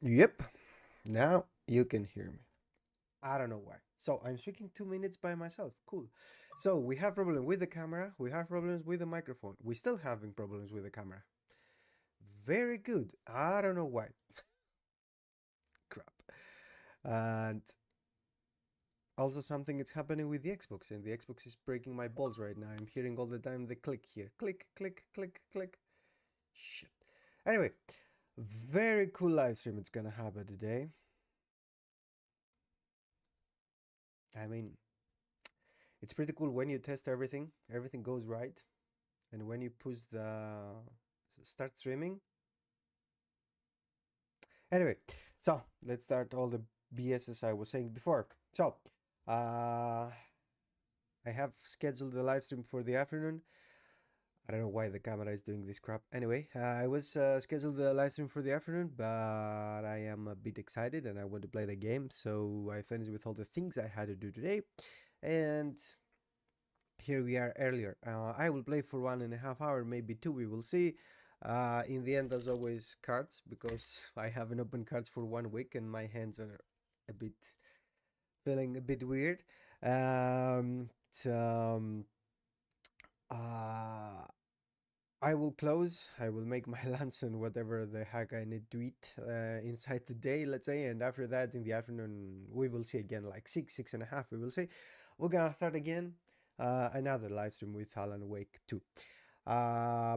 Yep, now you can hear me. I don't know why. So I'm speaking 2 minutes by myself. Cool. So we have problem with the camera. We have problems with the microphone. We still having problems with the camera. Very good. I don't know why. Crap. And also something is happening with the Xbox, and the Xbox is breaking my balls right now. I'm hearing all the time the click here. Click, click, click, click. Shit. Anyway, very cool live stream it's gonna happen today. I mean, it's pretty cool when you test everything, everything goes right, and when you push the start streaming. Anyway, so let's start all the BS as I was saying before. So, uh, I have scheduled the live stream for the afternoon. I don't know why the camera is doing this crap. Anyway, I was scheduled the live stream for the afternoon, but I am a bit excited and I want to play the game. So I finished with all the things I had to do today, and here we are earlier. I will play for 1.5 hours, maybe two, we will see. In the end, as always, cards, because I haven't opened cards for 1 week and my hands are a bit feeling a bit weird. Um, um, uh, I will close. I will make my lunch and whatever the heck I need to eat inside the day, let's say. And after that, in the afternoon, we will see again, like 6.5. We will see. We're gonna start again another live stream with Alan Wake 2.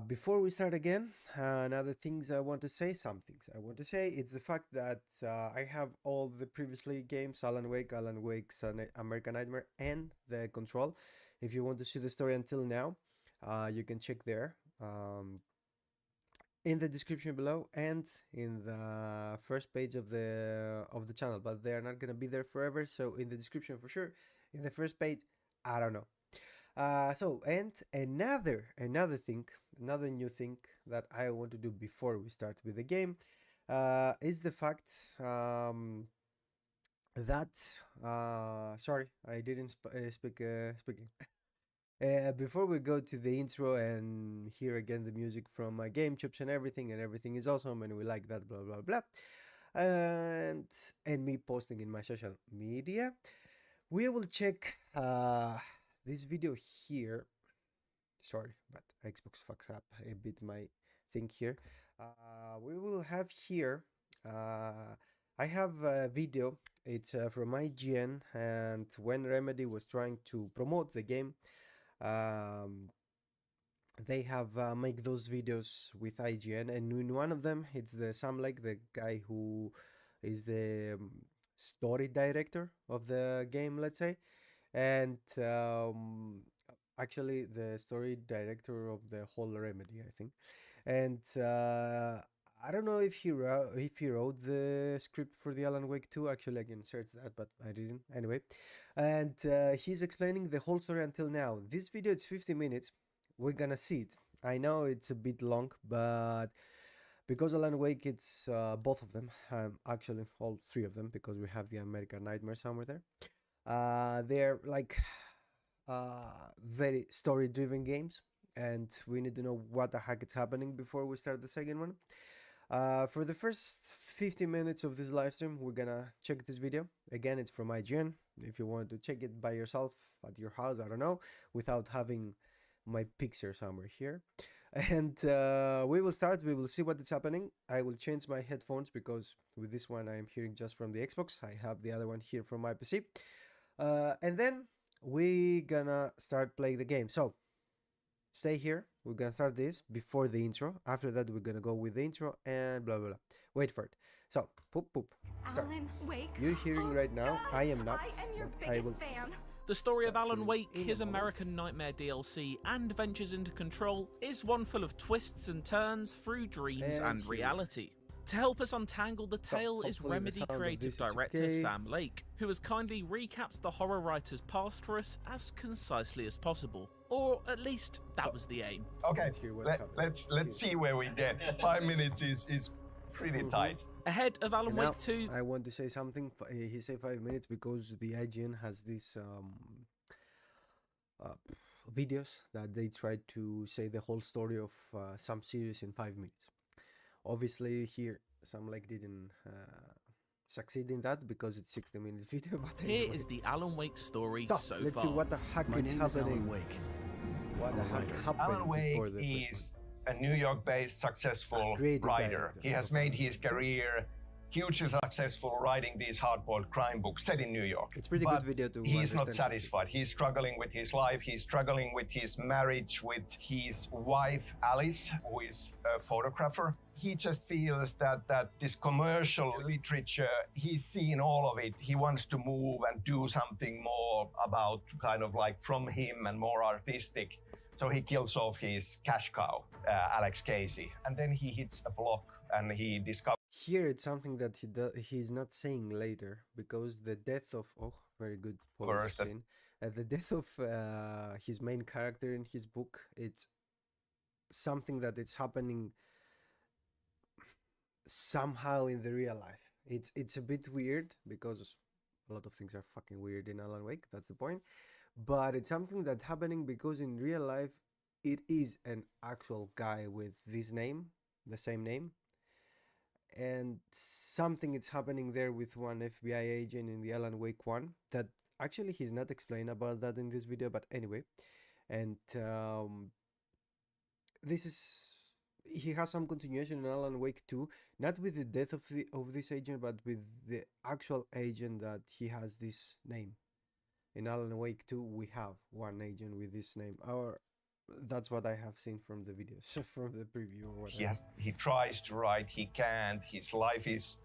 Before we start again, another things I want to say, some things I want to say, it's the fact that I have all the previously games, Alan Wake's American Nightmare, and the Control. If you want to see the story until now, you can check there. In the description below and in the first page of the channel, but they are not gonna be there forever, so in the description for sure. In the first page, I don't know. So, and another thing, another new thing that I want to do before we start with the game is the fact that sorry, I didn't speaking. Before we go to the intro and hear again the music from game chips and everything is awesome and we like that, blah blah blah, and me posting in my social media, we will check this video here. Sorry, but Xbox fucks up a bit my thing here. We will have here. I have a video. It's from IGN, and when Remedy was trying to promote the game, um, they have make those videos with IGN, and in one of them, it's the Sam Lake, the guy who is the story director of the game, let's say, and actually the story director of the whole Remedy, I think. And I don't know if he wrote the script for the Alan Wake 2. Actually, I can search that, but I didn't. Anyway, and he's explaining the whole story until now. This video it's 50 minutes. We're gonna see it. I know it's a bit long, but because Alan Wake, it's both of them. Actually, all three of them, because we have the American Nightmare somewhere there. They're like very story-driven games, and we need to know what the heck is happening before we start the second one. For the first 50 minutes of this live stream, we're gonna check this video. Again, it's from IGN. If you want to check it by yourself at your house, I don't know, without having my picture somewhere here. And we will start. We will see what is happening. I will change my headphones because with this one I am hearing just from the Xbox. I have the other one here from my PC. And then we gonna start playing the game. So stay here. We're gonna start this before the intro. After that, we're gonna go with the intro and blah blah blah. Wait for it. So poop poop. Start. Alan Wake. You're hearing right now. God, I am not. I am your But I will. biggest fan. The story of Start Alan hearing Wake, in a his moment. American Nightmare DLC, and ventures into Control is one full of twists and turns through dreams And and here. reality. To help us untangle the tale is hopefully the Remedy sound of creative this is director okay. Sam Lake, who has kindly recapped the horror writer's past for us as concisely as possible. Or at least that was the aim. Okay, Let's hear what's happening. let's see where we get. 5 minutes is pretty tight. Ahead of Alan And now, Wake 2, I want to say something. He said 5 minutes because the IGN has these videos that they try to say the whole story of some series in 5 minutes. Obviously, here some like didn't succeed in that because it's 60-minute video. But Here anyway. is the Alan Wake story So, so let's far. see what the heck My is name is Alan happening. Wake. What I'm the a heck writer. happened Alan before Wake the first is a New York-based successful A creative writer. director. He has made his career hugely successful writing these hard-boiled crime books set in New York. It's pretty But good video to he's not understand satisfied. He's struggling with his life. He's struggling with his marriage with his wife, Alice, who is a photographer. He just feels that this commercial literature, he's seen all of it. He wants to move and do something more about kind of like from him and more artistic. So he kills off his cash cow, Alex Casey. And then he hits a block and he discovers Here it's something that he's not saying later, because the death of very good First, scene. The death of his main character in his book, it's something that it's happening somehow in the real life. It's a bit weird because a lot of things are fucking weird in Alan Wake, that's the point. But it's something that's happening because in real life it is an actual guy with this name, the same name. And something is happening there with one FBI agent in the Alan Wake 1 that actually he's not explained about that in this video, but anyway. And he has some continuation in Alan Wake 2, not with the death of this agent, but with the actual agent that he has this name. In Alan Wake 2 we have one agent with this name. That's what I have seen from the videos, from the preview or whatever. he tries to write, he can't. His life is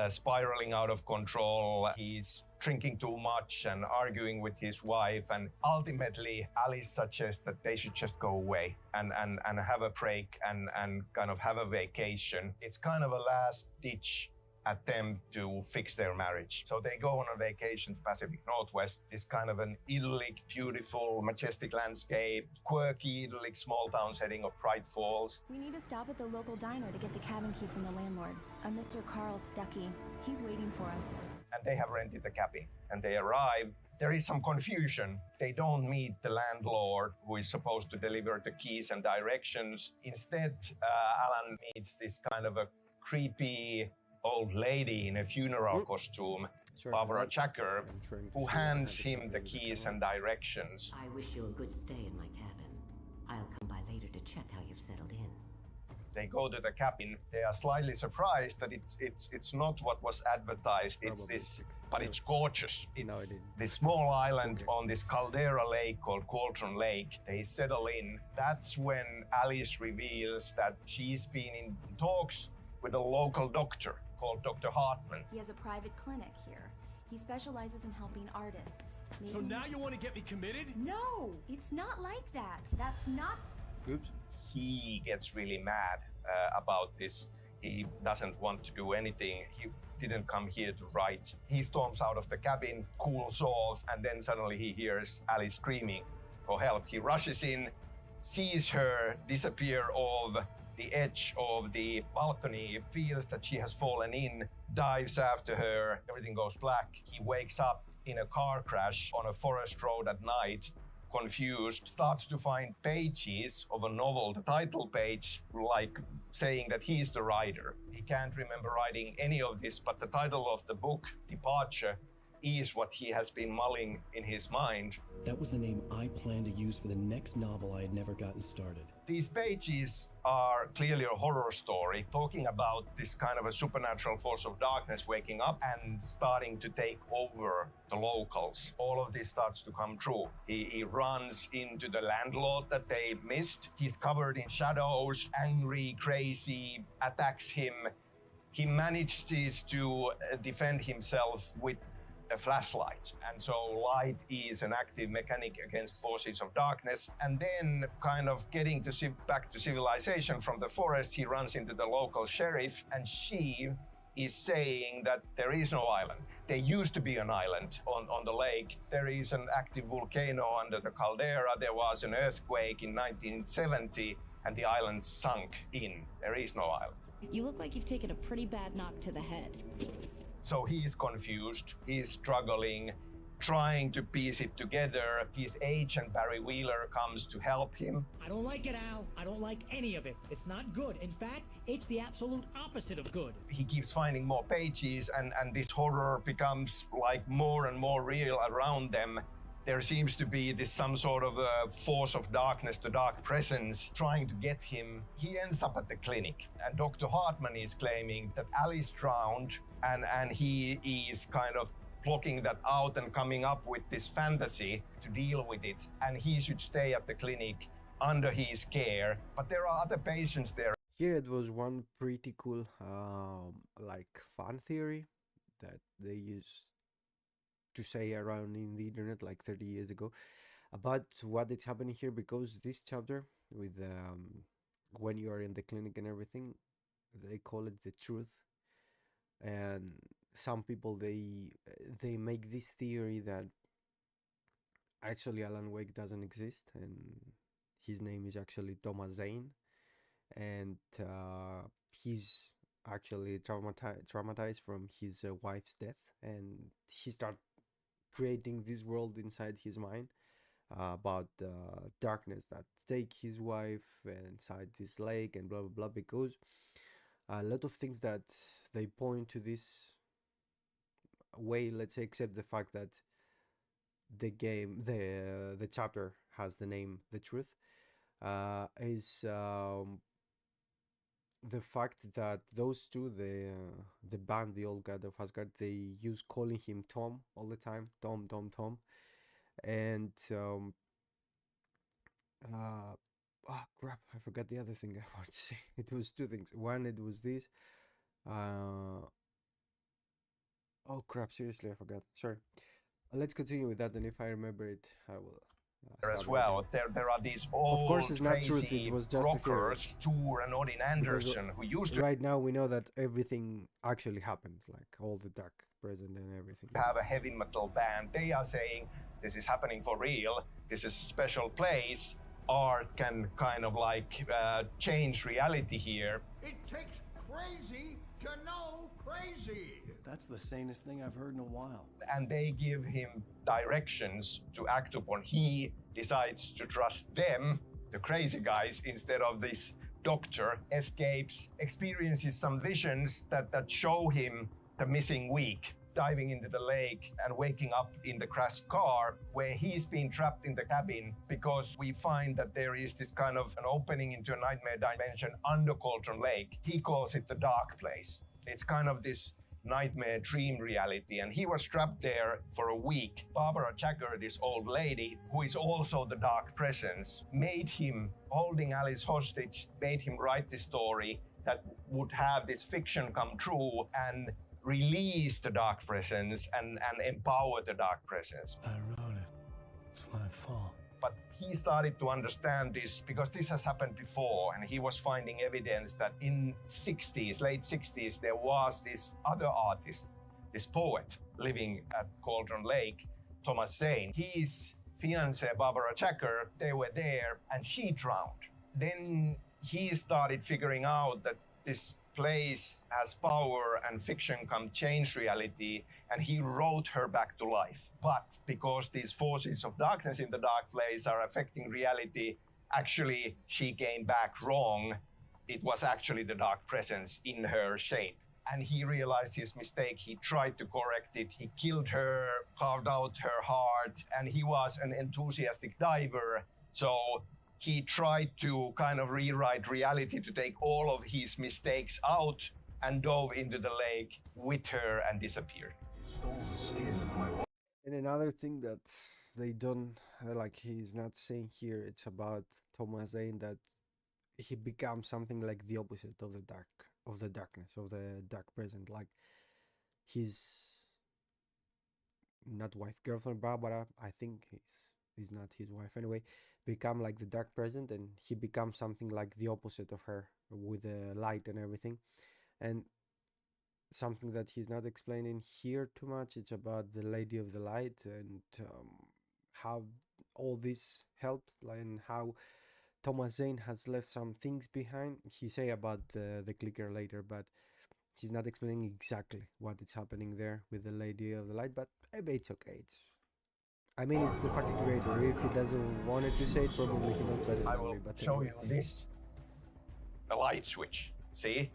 spiraling out of control. He's drinking too much and arguing with his wife. And ultimately, Alice suggests that they should just go away and have a break and kind of have a vacation. It's kind of a last-ditch attempt to fix their marriage. So they go on a vacation to Pacific Northwest. It's kind of an idyllic, beautiful, majestic landscape, quirky, idyllic small town setting of Bright Falls. We need to stop at the local diner to get the cabin key from the landlord, a Mr. Carl Stuckey. He's waiting for us. And they have rented the cabin. And they arrive. There is some confusion. They don't meet the landlord who is supposed to deliver the keys and directions. Instead, Alan meets this kind of a creepy old lady in a funeral costume, Barbara Chacker, who hands him the keys and directions. I wish you a good stay in my cabin. I'll come by later to check how you've settled in. They go to the cabin. They are slightly surprised that it's not what was advertised. It's this, but it's gorgeous. It's this small island on this caldera lake called Cauldron Lake. They settle in. That's when Alice reveals that she's been in talks with a local doctor called Dr. Hartman. He has a private clinic here. He specializes in helping artists. So now you want to get me committed? No, it's not like that. That's not... Oops. He gets really mad about this. He doesn't want to do anything. He didn't come here to write. He storms out of the cabin, cools off, and then suddenly he hears Alice screaming for help. He rushes in, sees her disappear off the edge of the balcony, feels that she has fallen in, dives after her, everything goes black. He wakes up in a car crash on a forest road at night, confused, starts to find pages of a novel, the title page, like saying that he's the writer. He can't remember writing any of this, but the title of the book, Departure, is what he has been mulling in his mind. That was the name I planned to use for the next novel I had never gotten started. These pages are clearly a horror story, talking about this kind of a supernatural force of darkness waking up and starting to take over the locals. All of this starts to come true. He runs into the landlord that they missed. He's covered in shadows, angry, crazy, attacks him. He manages to defend himself with a flashlight. And so light is an active mechanic against forces of darkness. And then kind of getting to back to civilization from the forest, he runs into the local sheriff, and she is saying that there is no island. There used to be an island on the lake. There is an active volcano under the caldera. There was an earthquake in 1970 and the island sunk in. There is no island. You look like you've taken a pretty bad knock to the head. So he is confused, he's struggling, trying to piece it together. His agent, Barry Wheeler, comes to help him. I don't like it, Al. I don't like any of it. It's not good. In fact, it's the absolute opposite of good. He keeps finding more pages, and this horror becomes like more and more real around them. There seems to be this some sort of a force of darkness, the dark presence, trying to get him. He ends up at the clinic, and Dr. Hartman is claiming that Alice drowned, and he is kind of blocking that out and coming up with this fantasy to deal with it, and he should stay at the clinic under his care. But there are other patients there. Here it was one pretty cool like fan theory that they used to say around in the internet like 30 years ago about what is happening here, because this chapter with when you are in the clinic and everything, they call it the truth, and some people they make this theory that actually Alan Wake doesn't exist and his name is actually Thomas Zane, and he's actually traumatized from his wife's death, and he started creating this world inside his mind about darkness that take his wife inside this lake and blah blah blah, because a lot of things that they point to this way, let's say, except the fact that the game the chapter has the name The Truth, is the fact that those two, the band, the old god of Asgard, they use calling him Tom all the time, Tom, Tom, Tom, and oh crap, I forgot the other thing I wanted to say. It was two things. One, it was this. Oh crap, seriously, I forgot. Sorry. Let's continue with that, and if I remember it, I will. As well, there are these old, of course, it's not truth. crazy It was just rockers, Tor and Odin Anderson, who used to right now we know that everything actually happens, like all the dark present and everything. have a heavy metal band. They are saying this is happening for real. This is a special place. Art can kind of like change reality here. It takes crazy to know crazy. That's the sanest thing I've heard in a while. And they give him directions to act upon. He decides to trust them, the crazy guys, instead of this doctor. Escapes, experiences some visions that show him the missing week, diving into the lake and waking up in the crashed car where he's been trapped in the cabin, because we find that there is this kind of an opening into a nightmare dimension under Cauldron Lake. He calls it the dark place. It's kind of this nightmare dream reality, and he was trapped there for a week. Barbara Jagger, this old lady who is also the dark presence, made him, holding Alice hostage, made him write this story that would have this fiction come true and release the dark presence and empower the dark presence. I wrote it. It's my fault. But he started to understand this because this has happened before, and he was finding evidence that in late 60s, there was this other artist, this poet living at Cauldron Lake, Thomas Zane. His fiancée, Barbara Jagger, they were there, and she drowned. Then he started figuring out that this place has power and fiction can change reality, and he wrote her back to life. But because these forces of darkness in the dark place are affecting reality, actually she came back wrong. It was actually the dark presence in her shape. And he realized his mistake. He tried to correct it. He killed her, carved out her heart, and he was an enthusiastic diver. So he tried to kind of rewrite reality to take all of his mistakes out and dove into the lake with her and disappeared. And another thing that they don't, like he's not saying here, it's about Thomas Zane, that he becomes something like the opposite of the darkness, of the dark present. Like his not wife, girlfriend Barbara, I think he's not his wife anyway, become like the dark present, and he becomes something like the opposite of her with the light and everything. And something that he's not explaining here too much, it's about the Lady of the Light, and how all this helped, and how Thomas Zane has left some things behind. He say about the clicker later, but he's not explaining exactly what is happening there with the Lady of the Light. But maybe it's okay. I mean, it's the fucking creator. If he doesn't want it to say it, probably he knows better I than will me. But show anyway. you this. A light switch. See?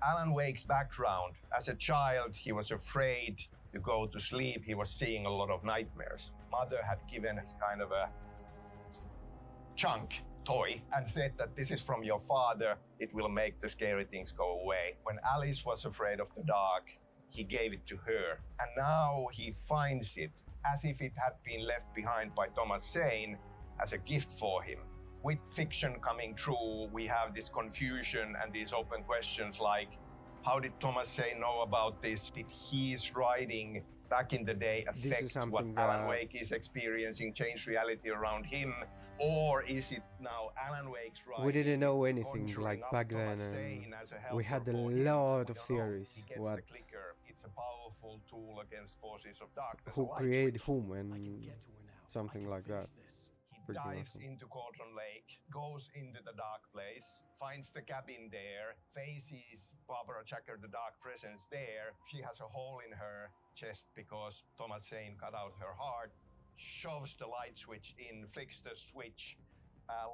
Alan Wake's background. As a child, he was afraid to go to sleep. He was seeing a lot of nightmares. Mother had given us kind of a chunk toy and said that this is from your father. It will make the scary things go away. When Alice was afraid of the dark, he gave it to her. And now he finds it as if it had been left behind by Thomas Zane as a gift for him. With fiction coming true, we have this confusion and these open questions like, how did Thomas Zane know about this? Did his writing back in the day affect what Alan Wake is experiencing, change reality around him? Or is it now Alan Wake's writing? We didn't know anything like back then. We had a lot of theories. What? It's a powerful tool against forces of darkness. Who created whom and something like that. He dives into Cauldron Lake, goes into the dark place, finds the cabin there, faces Barbara Jacker, the dark presence there. She has a hole in her chest because Thomas Zane cut out her heart, shoves the light switch in, flicks the switch,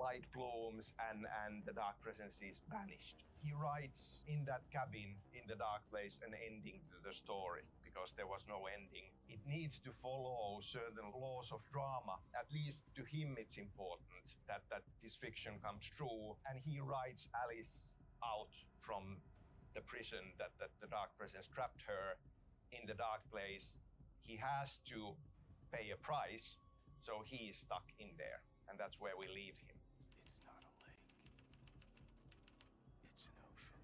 light blooms, and the dark presence is banished. He writes in that cabin, in the dark place, an ending to the story because there was no ending. It needs to follow certain laws of drama. At least to him it's important that this fiction comes true. And he writes Alice out from the prison that the dark presence trapped her in the dark place. He has to pay a price, so he is stuck in there. And that's where we leave him. It's not a lake. It's an ocean.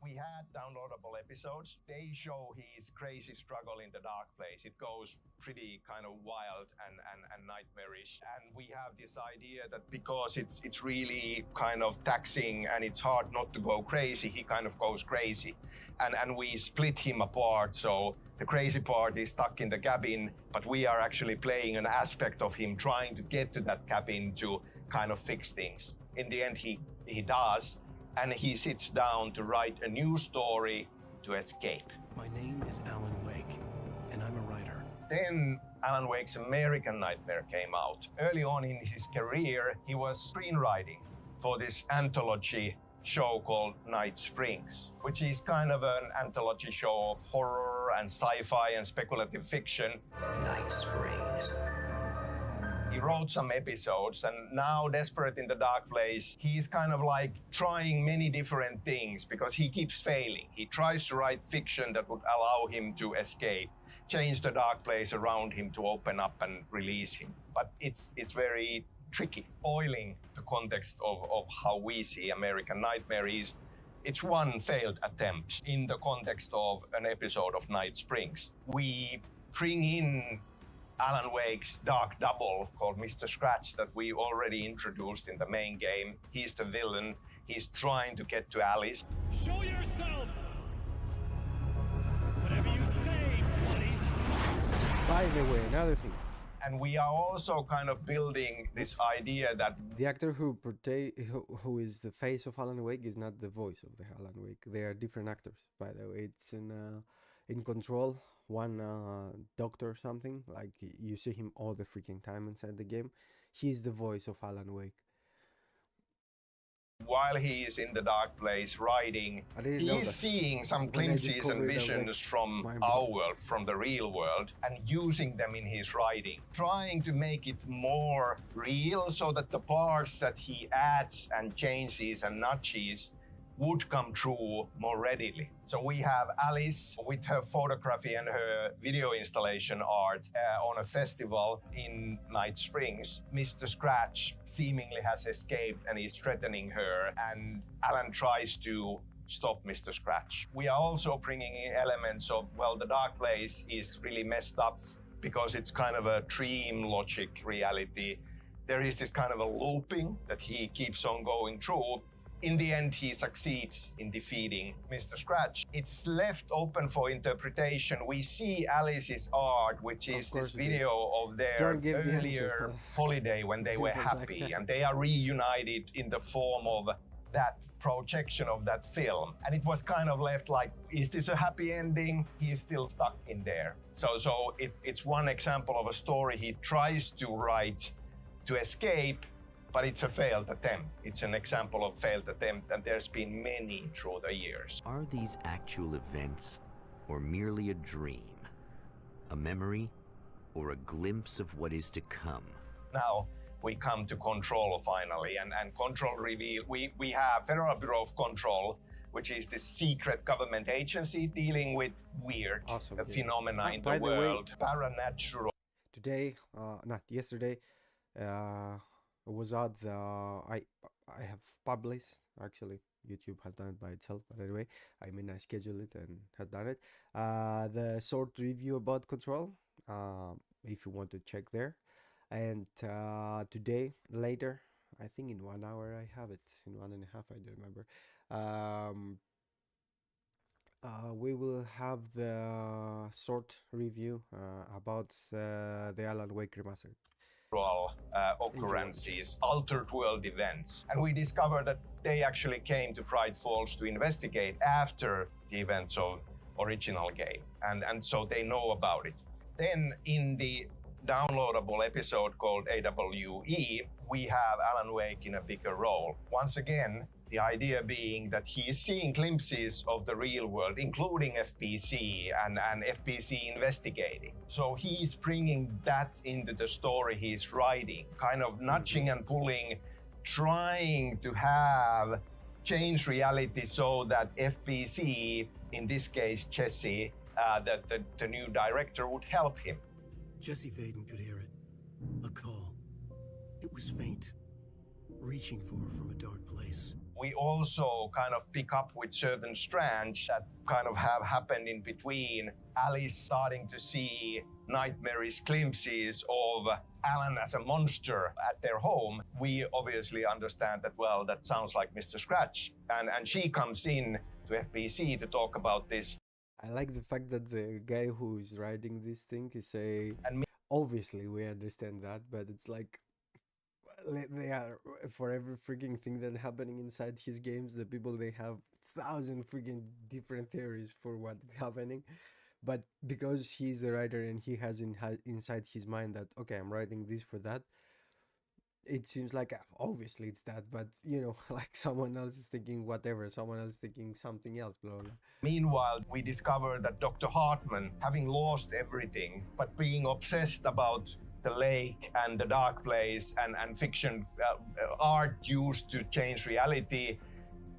We had downloadable episodes. They show his crazy struggle in the dark place. It goes pretty kind of wild and nightmarish. And we have this idea that because it's really kind of taxing and it's hard not to go crazy, he kind of goes crazy. And we split him apart. So the crazy part is stuck in the cabin, but we are actually playing an aspect of him trying to get to that cabin to kind of fix things. In the end, he does. And he sits down to write a new story to escape. My name is Alan Wake, and I'm a writer. Then Alan Wake's American Nightmare came out. Early on in his career, he was screenwriting for this anthology show called Night Springs, which is kind of an anthology show of horror and sci-fi and speculative fiction. Night Springs. He wrote some episodes, and now desperate in the dark place, he's kind of like trying many different things because he keeps failing. He tries to write fiction that would allow him to escape, change the dark place around him to open up and release him. But it's very tricky. Boiling the context of how we see American Nightmare is, it's one failed attempt in the context of an episode of Night Springs. We bring in Alan Wake's dark double called Mr. Scratch that we already introduced in the main game. He's the villain. He's trying to get to Alice. Show yourself! Whatever you say, buddy! By the way, another thing. And we are also kind of building this idea that The actor who is the face of Alan Wake is not the voice of the Alan Wake. They are different actors, by the way. It's in Control, one doctor or something, like you see him all the freaking time inside the game. He's the voice of Alan Wake. while he is in the dark place writing, he's seeing some glimpses and visions from our world, from the real world, and using them in his writing, trying to make it more real so that the parts that he adds and changes and nudges would come true more readily. So we have Alice with her photography and her video installation art on a festival in Night Springs. Mr. Scratch seemingly has escaped and is threatening her, and Alan tries to stop Mr. Scratch. We are also bringing in elements of, well, the dark place is really messed up because it's kind of a dream logic reality. There is this kind of a looping that he keeps on going through. In the end, he succeeds in defeating Mr. Scratch. It's left open for interpretation. We see Alice's art, which is this video of their earlier holiday when they were happy, and they are reunited in the form of that projection of that film. And it was kind of left like, is this a happy ending? He's still stuck in there. So it's one example of a story he tries to write to escape, but it's a failed attempt. It's an example of failed attempt, and there's been many through the years. Are these actual events or merely a dream? A memory or a glimpse of what is to come? Now we come to Control finally, and Control reveal. We have Federal Bureau of Control, which is this secret government agency dealing with weird phenomena in the world, paranatural. Today, not yesterday, it was odd. I have published, actually YouTube has done it by itself, but anyway, I mean I scheduled it and have done it. The short review about Control, if you want to check there. And today, later, I think in 1 hour I have it, in 1.5, I don't remember. We will have the short review about the Alan Wake remastered. Occurrences, altered world events. And we discovered that they actually came to Pride Falls to investigate after the events of original game. And so they know about it. Then in the downloadable episode called AWE, we have Alan Wake in a bigger role. Once again, the idea being that he is seeing glimpses of the real world, including FBC and FBC investigating. So he's bringing that into the story he's writing, kind of nudging and pulling, trying to have change reality so that FBC, in this case Jesse, that the new director, would help him. Jesse Faden could hear it. A call. It was faint, reaching for her from a dark place. We also kind of pick up with certain strands that kind of have happened in between. Alice starting to see nightmarish glimpses of Alan as a monster at their home. We obviously understand that, well, that sounds like Mr. Scratch. And she comes in to FBC to talk about this. I like the fact that the guy who is writing this thing is obviously we understand that, but it's like they are, for every freaking thing that's happening inside his games, the people, they have 1,000 freaking different theories for what's happening. But because he's the writer and he has inside his mind that, okay, I'm writing this for that, it seems like obviously it's that, but you know, like someone else is thinking whatever, someone else is thinking something else, blah, blah. Meanwhile, we discover that Dr. Hartman, having lost everything, but being obsessed about the lake and the dark place and fiction art used to change reality,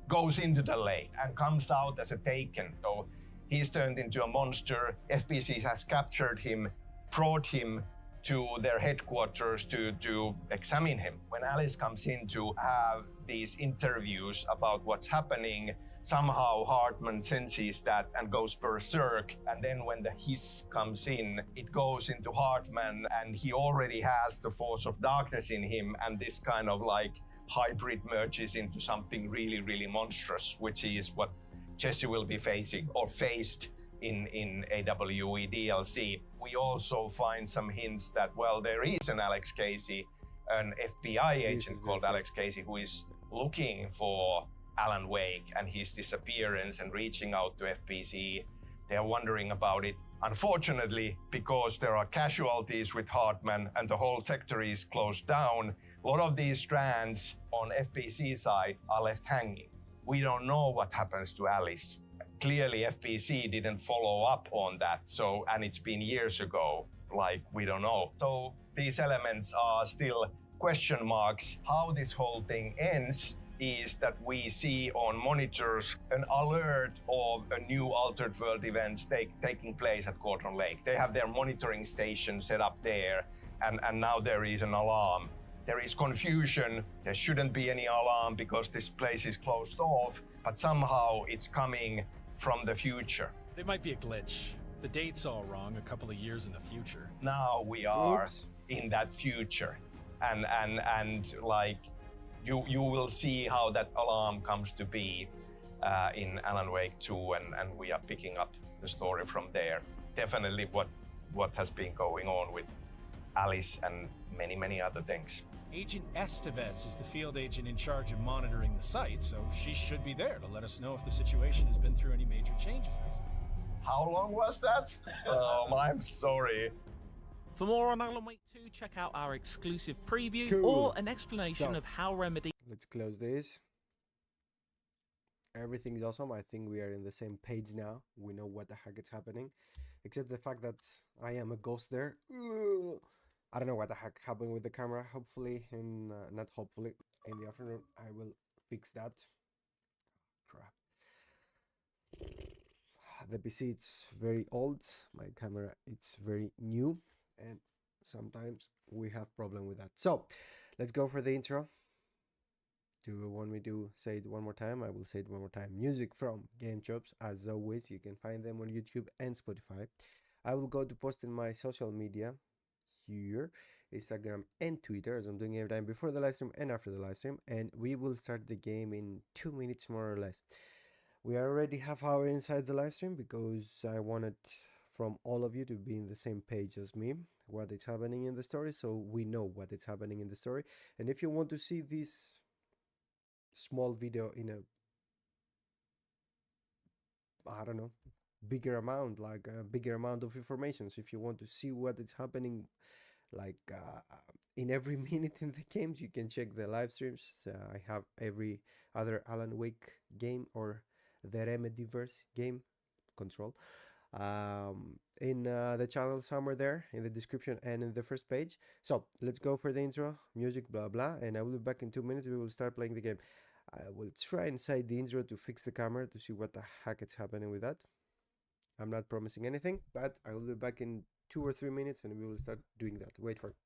goes into the lake and comes out as a taken. So he's turned into a monster. FBC has captured him, brought him to their headquarters to examine him. When Alice comes in to have these interviews about what's happening, somehow Hartman senses that and goes berserk. And then when the hiss comes in, it goes into Hartman, and he already has the force of darkness in him, and this kind of like hybrid merges into something really, really monstrous, which is what Jesse will be facing or faced in AWE DLC. We also find some hints that, well, there is an Alex Casey, an FBI agent called Alex Casey, who is looking for Alan Wake and his disappearance and reaching out to FBC. They are wondering about it. Unfortunately, because there are casualties with Hartman and the whole sector is closed down, a lot of these strands on FBC side are left hanging. We don't know what happens to Alice. Clearly, FBC didn't follow up on that, and it's been years ago, like, we don't know. So these elements are still question marks. How this whole thing ends is that we see on monitors an alert of a new altered world events taking place at Cauldron Lake. They have their monitoring station set up there, and now there is an alarm. There is confusion. There shouldn't be any alarm because this place is closed off, but somehow it's coming from the future. It might be a glitch. The date's all wrong, a couple of years in the future. Now we are in that future, and like you will see how that alarm comes to be in Alan Wake 2, and we are picking up the story from there. Definitely what has been going on with Alice, and many other things. Agent Estevez is the field agent in charge of monitoring the site, so she should be there to let us know if the situation has been through any major changes recently. How long was that? I'm sorry. For more on Alan Wake 2, check out our exclusive preview Cool. or an explanation So, of how Remedy... Let's close this. Everything is awesome. I think we are in the same page now. We know what the heck is happening. Except the fact that I am a ghost there. Ugh. I don't know what the heck happened with the camera. Hopefully, not hopefully, in the afternoon, I will fix that. Crap. The PC, it's very old. My camera, it's very new. And sometimes we have problem with that. So, let's go for the intro. Do you want me to say it one more time? I will say it one more time. Music from Game Chops. As always, you can find them on YouTube and Spotify. I will go to post in my social media here, Instagram and Twitter, as I'm doing every time before the live stream and after the live stream. And we will start the game in 2 minutes more or less. We are already half hour inside the live stream because I wanted from all of you to be in the same page as me, what is happening in the story, so we know what is happening in the story. And if you want to see this small video in a, I don't know, bigger amount, like a bigger amount of information, so if you want to see what is happening like in every minute in the games, you can check the live streams. I have every other Alan Wake game or the Remedyverse game, Control, in the channel somewhere there in the description and in the first page. So let's go for the intro, music, blah blah, and I will be back in 2 minutes. We will start playing the game. I will try inside the intro to fix the camera to see what the heck is happening with that. I'm not promising anything, but I will be back in 2 or 3 minutes and we will start doing that. Wait for it.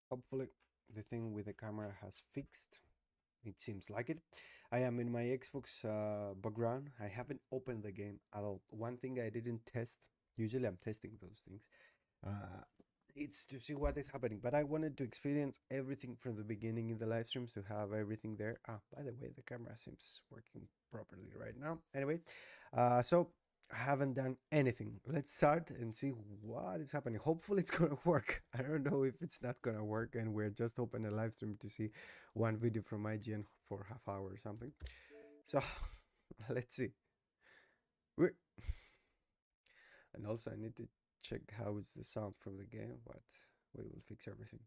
Hopefully the thing with the camera has fixed. It seems like it. I am in my Xbox background. I haven't opened the game at all. One thing I didn't test, usually I'm testing those things, uh, it's to see what is happening. But I wanted to experience everything from the beginning in the live streams to have everything there. Ah, by the way, the camera seems working properly right now. Anyway, so I haven't done anything. Let's start and see what is happening. Hopefully it's gonna work. I don't know if it's not gonna work and we're just open a live stream to see one video from IGN for half hour or something. So let's see. And also I need to check how is the sound from the game, but we will fix everything.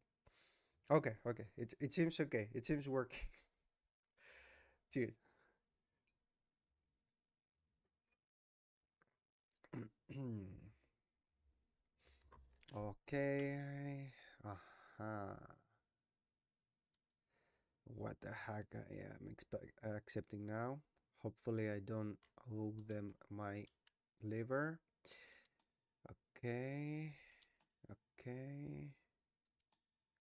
Okay, it seems okay. It seems working. Cheers. Okay. What the heck I am accepting now. Hopefully I don't owe them my liver. Okay.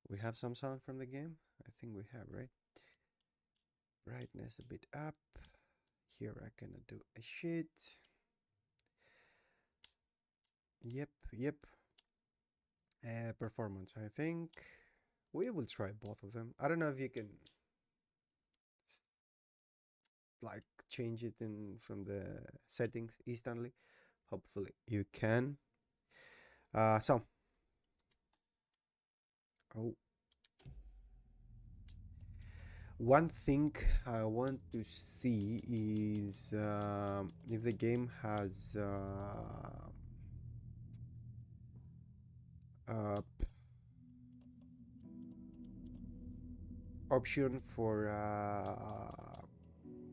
We have some sound from the game? I think we have, right? Brightness a bit up. Here I cannot do a shit. Yep. Performance, I think. We will try both of them. I don't know if you can like change it in from the settings instantly. Hopefully you can. So. Oh. One thing I want to see is if the game has option for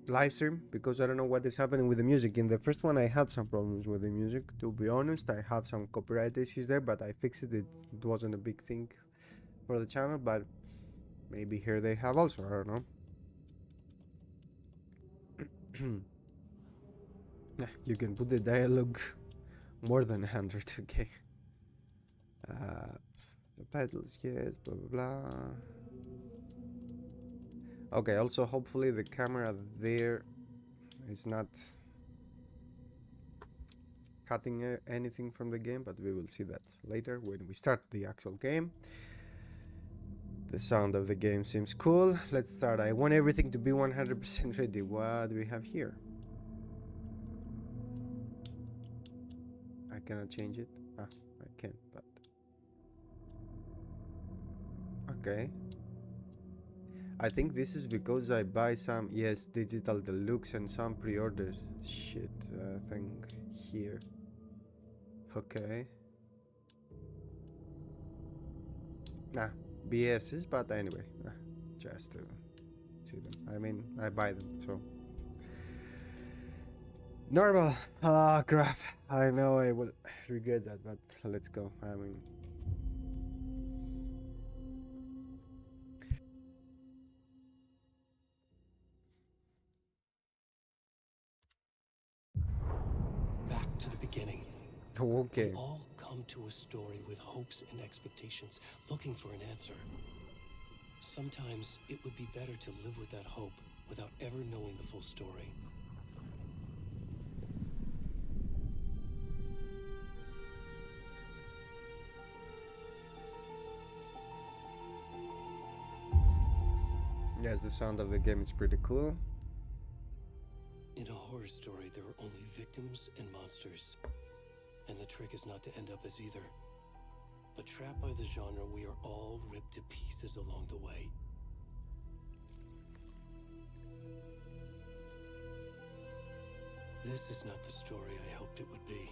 live stream, because I don't know what is happening with the music. In the first one I had some problems with the music, to be honest. I have some copyright issues there, but I fixed it. It wasn't a big thing for the channel, but maybe here they have also, I don't know. You can put the dialogue more than 100, okay. Subtitles, yes, blah blah blah. Okay, also hopefully the camera there is not cutting anything from the game, but we will see that later when we start the actual game. The sound of the game seems cool. Let's start. I want everything to be 100% ready. What do we have here? I cannot change it. I can, but okay. I think this is because I buy some, yes, digital deluxe and some pre-order shit thing here. Okay. Nah, BS's, but anyway, just to see them. I mean, I buy them, so. Normal. Ah, crap. I know I will regret that, but let's go. I mean. Back to the beginning. Okay. We all come to a story with hopes and expectations, looking for an answer. Sometimes it would be better to live with that hope without ever knowing the full story. Yes, the sound of the game is pretty cool. In a horror story, there are only victims and monsters. And the trick is not to end up as either. But trapped by the genre, we are all ripped to pieces along the way. This is not the story I hoped it would be.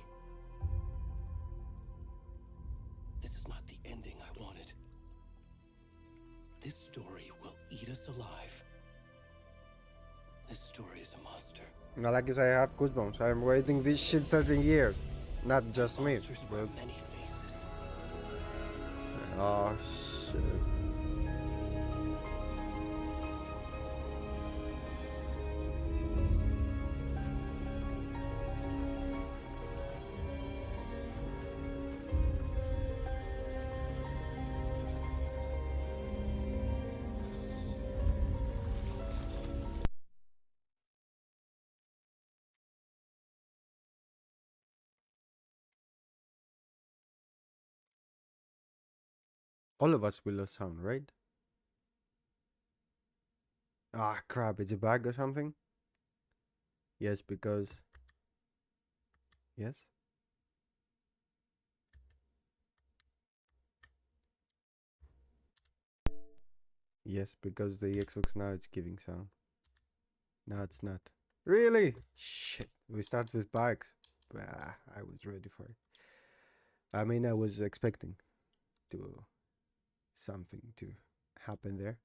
This is not the ending I wanted. This story will eat us alive. This story is a monster. Not like I have goosebumps. I'm waiting this shit 13 years. Not just me. But... many faces. Oh shit. All of us will lose sound, right? Ah, crap, it's a bug or something? Yes, because... Yes? Yes, because the Xbox now it's giving sound. No, it's not. Really? Shit. We start with bugs. I was ready for it. I mean, I was expecting to something to happen there.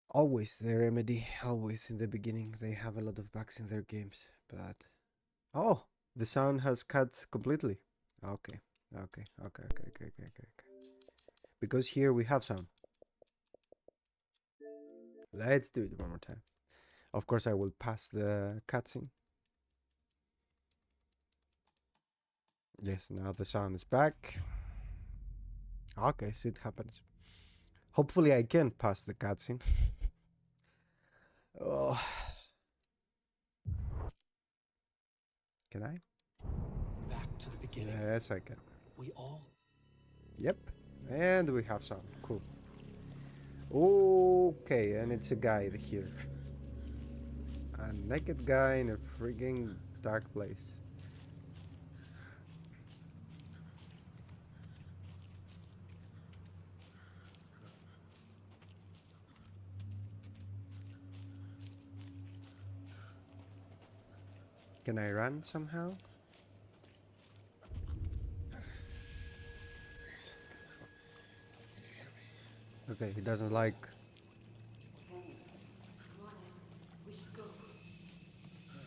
Always the remedy, always in the beginning, they have a lot of bugs in their games, but... Oh, the sound has cut completely. Okay, okay. Because here we have sound. Let's do it one more time. Of course, I will pass the cutscene. Yes, now the sound is back. Okay, so it happens. Hopefully I can pass the cutscene. Oh. Can I? Back to the beginning. Yes, I can. We all... Yep. And we have sound. Cool. Okay, and it's a guy here. A naked guy in a freaking dark place. Can I run somehow? Okay, he doesn't like...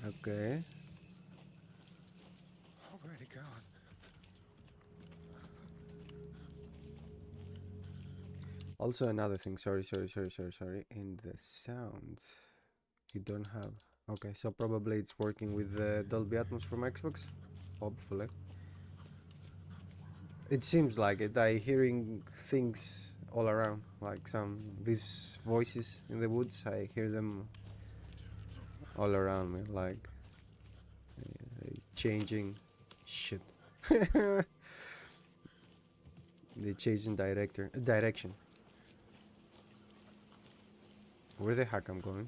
Okay. Already gone. Also another thing, sorry. In the sounds, you don't have... Okay, so probably it's working with the Dolby Atmos from Xbox. Hopefully. It seems like it. I hearing things all around, like these voices in the woods. I hear them all around me, like changing shit. They changing direction. Where the heck I'm going?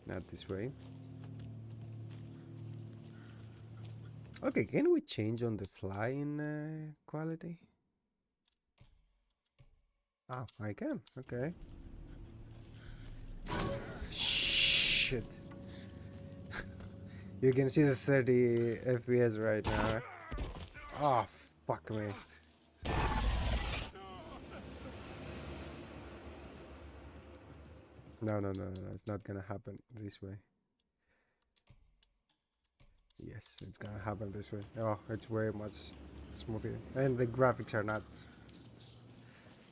Not this way. Okay, can we change on the fly in quality? Oh, I can. Okay. Shit. You can see the 30 FPS right now. Oh, fuck me. No, it's not gonna happen this way. Yes, it's gonna happen this way. Oh, it's way much smoother. And the graphics are not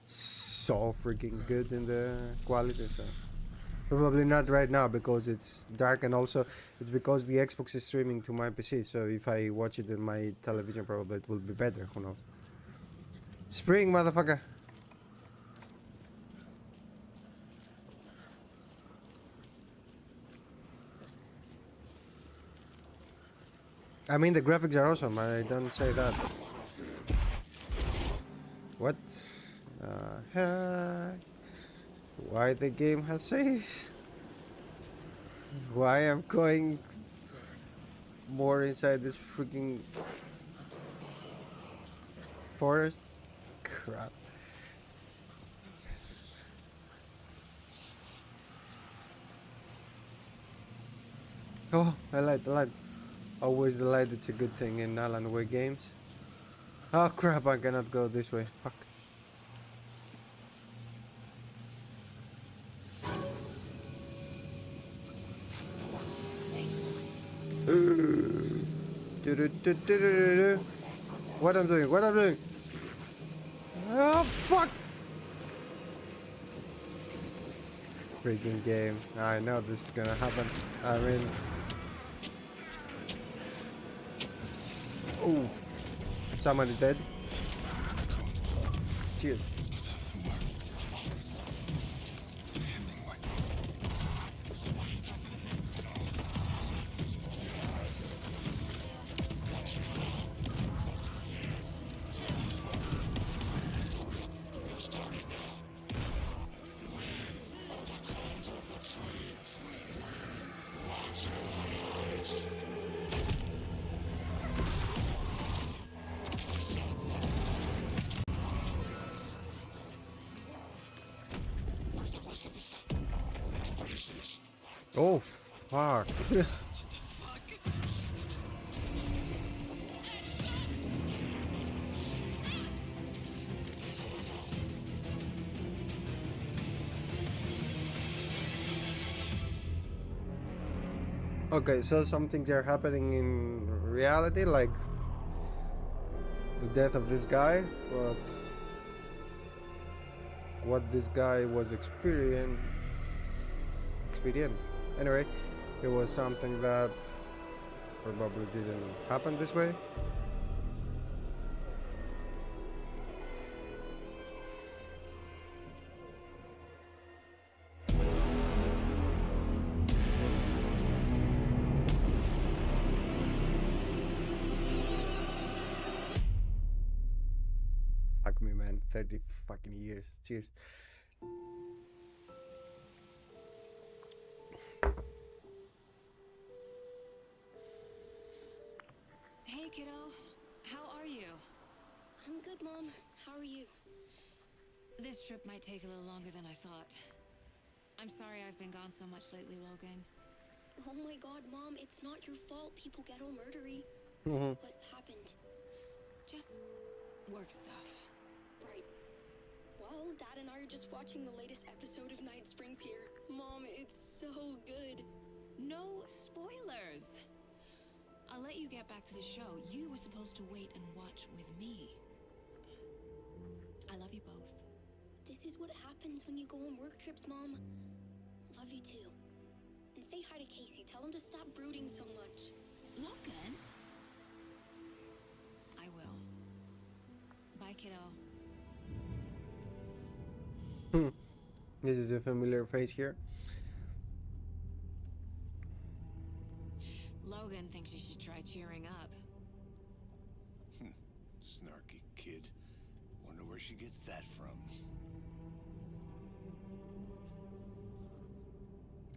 so freaking good in the quality, so... Probably not right now because it's dark, and also it's because the Xbox is streaming to my PC, so if I watch it in my television probably it will be better, who knows. Spring, motherfucker! I mean, the graphics are awesome, I don't say that. What? Why the game has saves? Why I'm going more inside this freaking forest? Crap. Oh, I like the light. Always the light, it's a good thing in Alan Wake games. Oh crap, I cannot go this way. Fuck. What I'm doing? Oh fuck! Freaking game. I know this is gonna happen. I mean... Oh! Somebody dead. Cheers. voices. Oh, fuck. Okay, so some things are happening in reality, like the death of this guy, but what this guy was experience. Anyway, it was something that probably didn't happen this way. Fuck me, man. 30 fucking years. Cheers. Hey, kiddo. How are you? I'm good, Mom. How are you? This trip might take a little longer than I thought. I'm sorry I've been gone so much lately, Logan. Oh my god, Mom, it's not your fault people get all murdery. What happened? Just work stuff. Right. Well, Dad and I are just watching the latest episode of Night Springs here. Mom, it's so good. No spoilers! I'll let you get back to the show. You were supposed to wait and watch with me. I love you both. This is what happens when you go on work trips, Mom. Love you too. And say hi to Casey. Tell him to stop brooding so much. Logan? I will. Bye, kiddo. This is a familiar face here. Logan thinks you should try cheering up. Snarky kid. Wonder where she gets that from.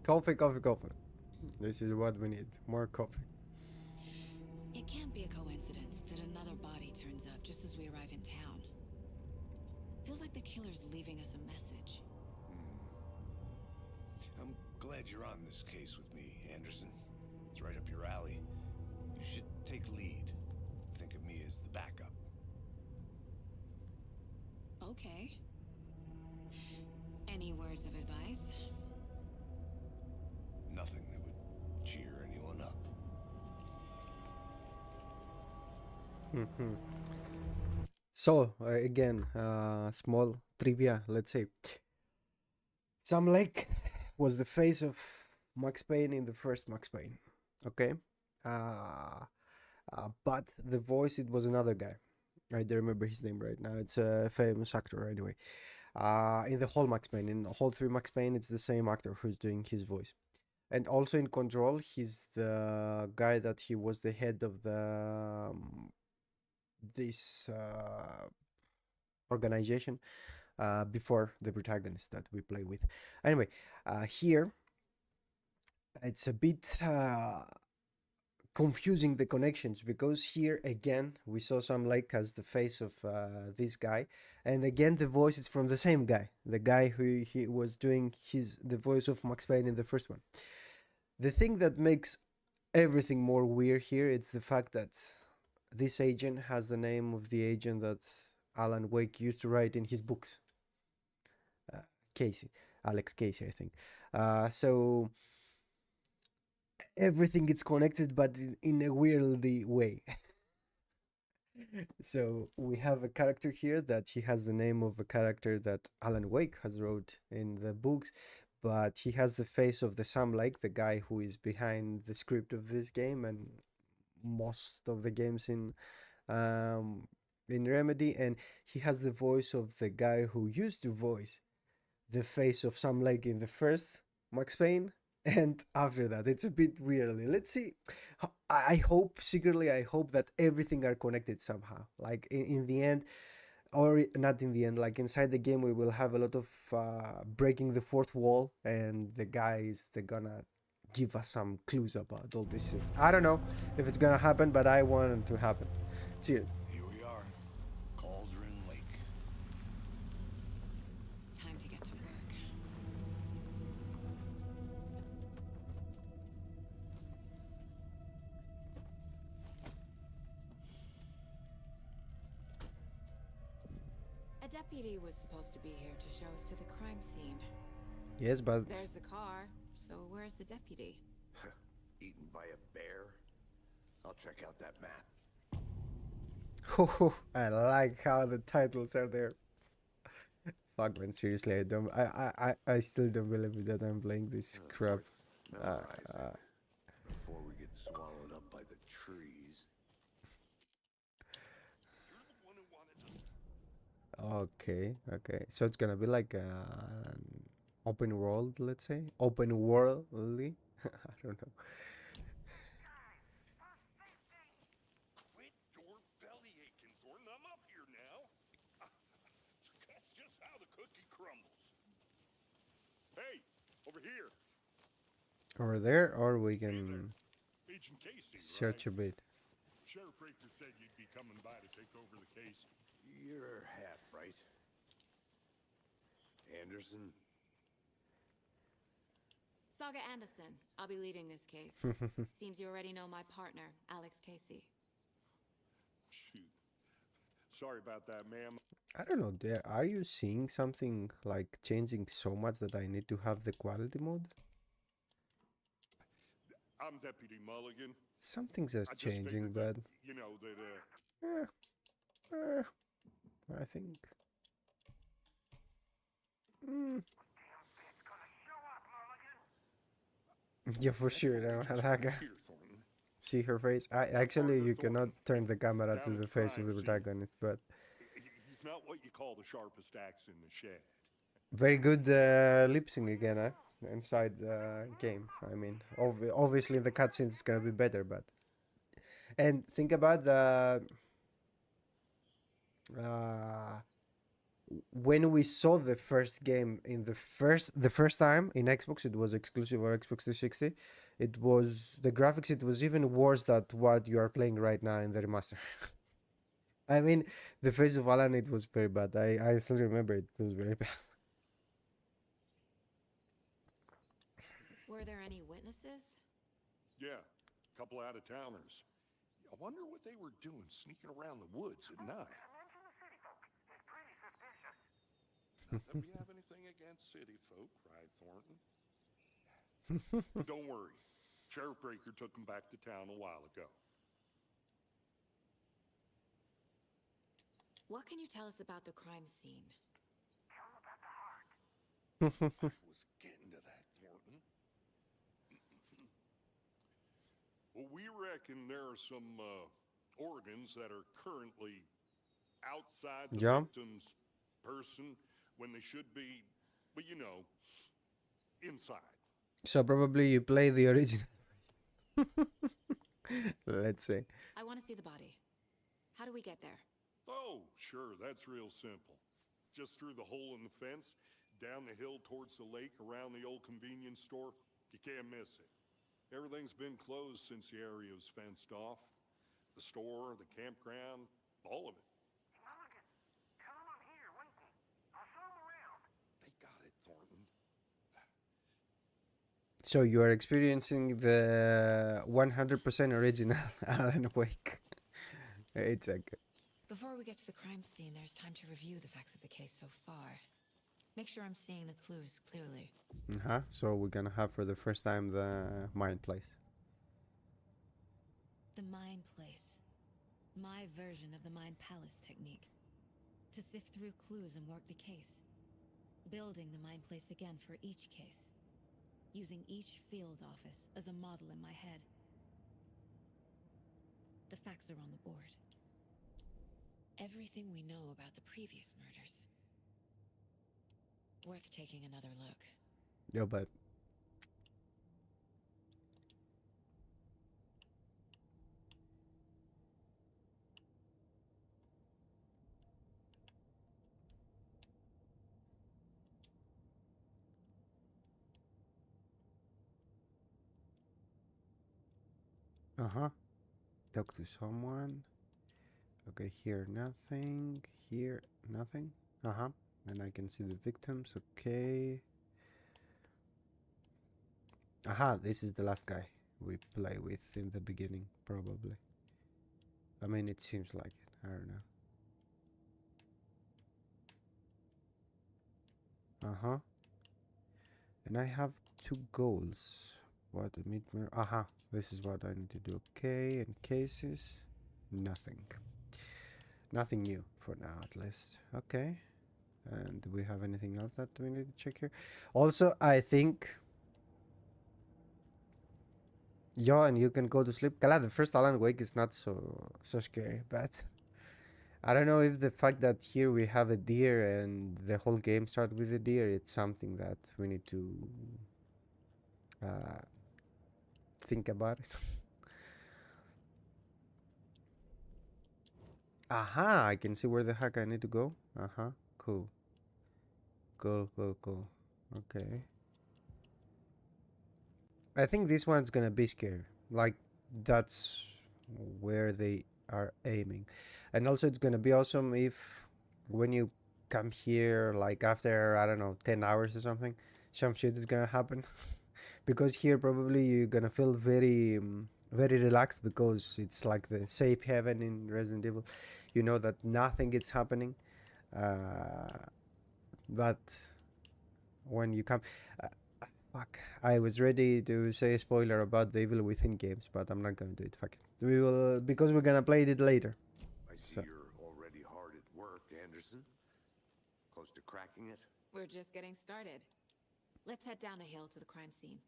Coffee, coffee, coffee. This is what we need. More coffee. It can't be a coincidence that another body turns up just as we arrive in town. Feels like the killer's leaving us a message. I'm glad you're on this case with me, Anderson. It's right up your alley. You should take lead. Think of me as the backup. Okay. Any words of advice? Nothing that would cheer anyone up. So, again, small trivia, let's say. Sam Lake was the face of Max Payne in the first Max Payne. Okay? But the voice, it was another guy. I don't remember his name right now. It's a famous actor anyway. In the whole Max Payne, in all three Max Payne, it's the same actor who's doing his voice. And also in Control, he's the guy that he was the head of the this organization before the protagonist that we play with. Anyway, here it's a bit confusing, the connections, because here again we saw Sam Lake as the face of this guy, and again the voice is from the same guy, the guy who he was doing the voice of Max Payne in the first one. The thing that makes everything more weird here is the fact that this agent has the name of the agent that Alan Wake used to write in his books. Alex Casey, I think. So everything is connected, but in a weirdly way. So we have a character here that he has the name of a character that Alan Wake has wrote in the books, but he has the face of the Sam Lake, the guy who is behind the script of this game and most of the games in Remedy, and he has the voice of the guy who used to voice the face of Sam Lake in the first Max Payne, and after that it's a bit weirdly. Let's see. I hope secretly, I hope that everything are connected somehow, like in the end, or not in the end, like inside the game we will have a lot of breaking the fourth wall, and the guys, they're gonna give us some clues about all these things. I don't know if it's gonna happen, but I want it to happen. Cheers. Here we are. Cauldron Lake. Time to get to work. deputy was supposed to be here to show us to the crime scene. Yes, but There's the car, so where's the deputy? Eaten by a bear? I'll check out that map. I like how the titles are there. Fuck man, seriously, I still don't believe that I'm playing this crap. Before we get swallowed up by the trees. Okay, okay. So it's gonna be like an open world, let's say, open worldly. I don't know. Quit your belly aching, Thornton. I'm up here now. That's just how the cookie crumbles. Hey, over here. Over there, or we can Agent Casey, search a bit. Sheriff Raker said you'd be coming by to take over the case. You're half right. Anderson? Saga Anderson. I'll be leading this case. Seems you already know my partner, Alex Casey. Shoot. Sorry about that, ma'am. I don't know. Are you seeing something like changing so much that I need to have the quality mode? I'm Deputy Mulligan. Something's just changing, figured but you know that. I think. Yeah, for sure. See her face. Actually, you cannot turn the camera to the face of the protagonist, but He's not what you call the sharpest axe in the shed. very good lip sync again, huh? Inside the game. I mean, obviously in the cutscenes it's gonna be better, but and think about the when we saw the first game in the first time in Xbox, it was exclusive for Xbox 360. It was the graphics. It was even worse than what you are playing right now in the remaster. I mean, the face of Alan, it was very bad. I still remember it was very bad. Were there any witnesses? Yeah, a couple out-of-towners. I wonder what they were doing sneaking around the woods at night. Not that we have anything against city folk, right, Thornton? Don't worry. Sheriff Breaker took them back to town a while ago. What can you tell us about the crime scene? I was getting to that, Thornton. Well, we reckon there are some organs that are currently outside the victim's person when they should be, but you know, inside. So probably you play the original. Let's say. I want to see the body. How do we get there? Oh, sure, that's real simple. Just through the hole in the fence, down the hill towards the lake, around the old convenience store. You can't miss it. Everything's been closed since the area was fenced off. The store, the campground, all of it. Mulligan, tell him I'm here waiting. I'll show him around. They got it, Thornton. So you are experiencing the 100% original Alan Wake. It's okay. Before we get to the crime scene, there's time to review the facts of the case so far. Make sure I'm seeing the clues clearly. So we're gonna have for the first time the Mind Place. The Mind Place. My version of the Mind Palace technique. To sift through clues and work the case. Building the Mind Place again for each case. Using each field office as a model in my head. The facts are on the board. Everything we know about the previous murders. Worth taking another look. Yeah, but talk to someone. Okay, here nothing. Here nothing. And I can see the victims. Okay. This is the last guy we play with in the beginning, probably. I mean, it seems like it. I don't know. Uh-huh. And I have 2 goals. What the meat mirror? Aha. This is what I need to do. Okay, and cases. Nothing. Nothing new for now, at least. Okay. And do we have anything else that we need to check here? Also, I think... Yeah, and you can go to sleep. Kala, the first Alan Wake is not so scary, but... I don't know if the fact that here we have a deer and the whole game starts with a deer, it's something that we need to think about it. Aha, I can see where the heck I need to go. Uh-huh, cool. Cool. Okay. I think this one's gonna be scary. Like, that's where they are aiming. And also it's gonna be awesome if when you come here, like after, I don't know, 10 hours or something, some shit is gonna happen. Because here probably you're gonna feel very very relaxed because it's like the safe haven in Resident Evil. You know that nothing is happening. But when you come... fuck, I was ready to say a spoiler about the Evil Within games, but I'm not gonna do it. Fuck it. We will, because we're gonna play it later. I see you're already hard at work, Anderson. Close to cracking it? We're just getting started. Let's head down a hill to the crime scene.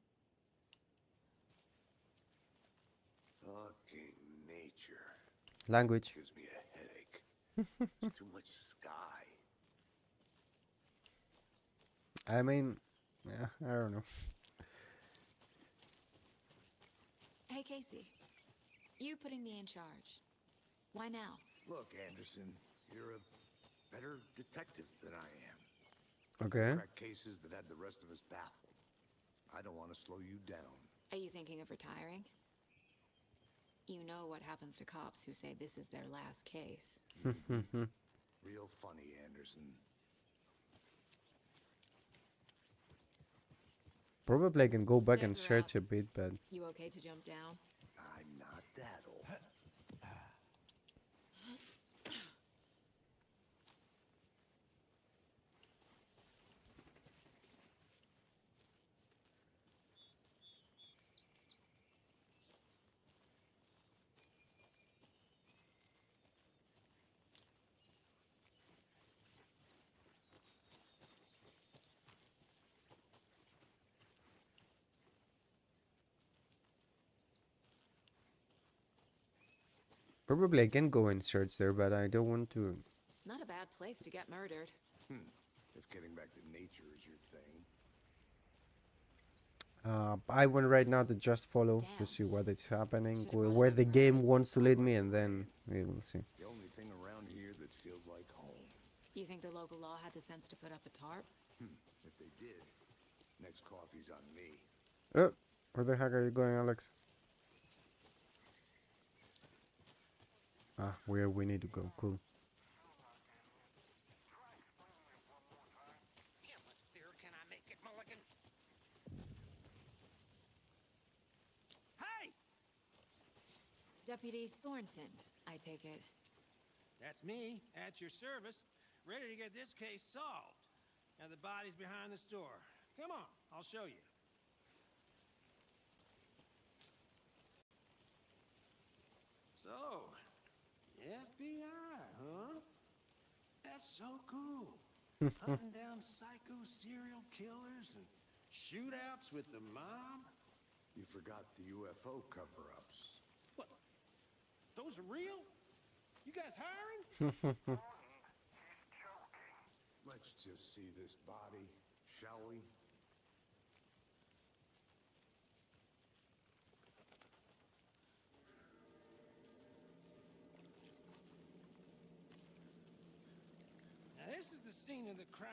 Fucking nature. Language. Gives me a headache. It's too much sky. I mean, yeah, I don't know. Hey, Casey. You putting me in charge. Why now? Look, Anderson, you're a better detective than I am. Okay. Crack cases that had the rest of us baffled. I don't want to slow you down. Are you thinking of retiring? You know what happens to cops who say this is their last case. Real funny, Anderson. Probably I can go back and Stairs are search up. a bit, but... You okay to jump down? I'm not that old. Probably I can go and search there, but I don't want to... Not a bad place to get murdered. If getting back to nature is your thing. I want right now to just follow to see what is happening, where the game wants to lead me, and then we will see. The only thing around here that feels like home. You think the local law had the sense to put up a tarp? If they did, next coffee's on me. Where the heck are you going, Alex? Where we need to go. Cool. Can I make it, Mulligan? Hey! Deputy Thornton, I take it. That's me, at your service, ready to get this case solved. Now the body's behind the store. Come on, I'll show you. So, FBI, huh? That's so cool. Hunting down psycho serial killers and shootouts with the mob. You forgot the UFO cover-ups. What? Those are real? You guys hiring? Let's just see this body, shall we? Now this is the scene of the crime.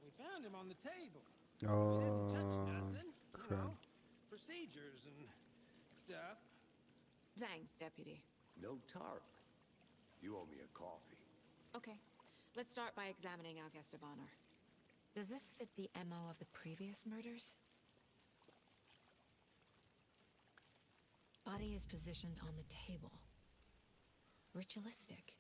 We found him on the table. Oh, We didn't touch nothing, you crap. know, procedures and stuff. Thanks, Deputy. No tarp. You owe me a coffee. Okay, let's start by examining our guest of honor. Does this fit the MO of the previous murders? Body is positioned on the table. Ritualistic.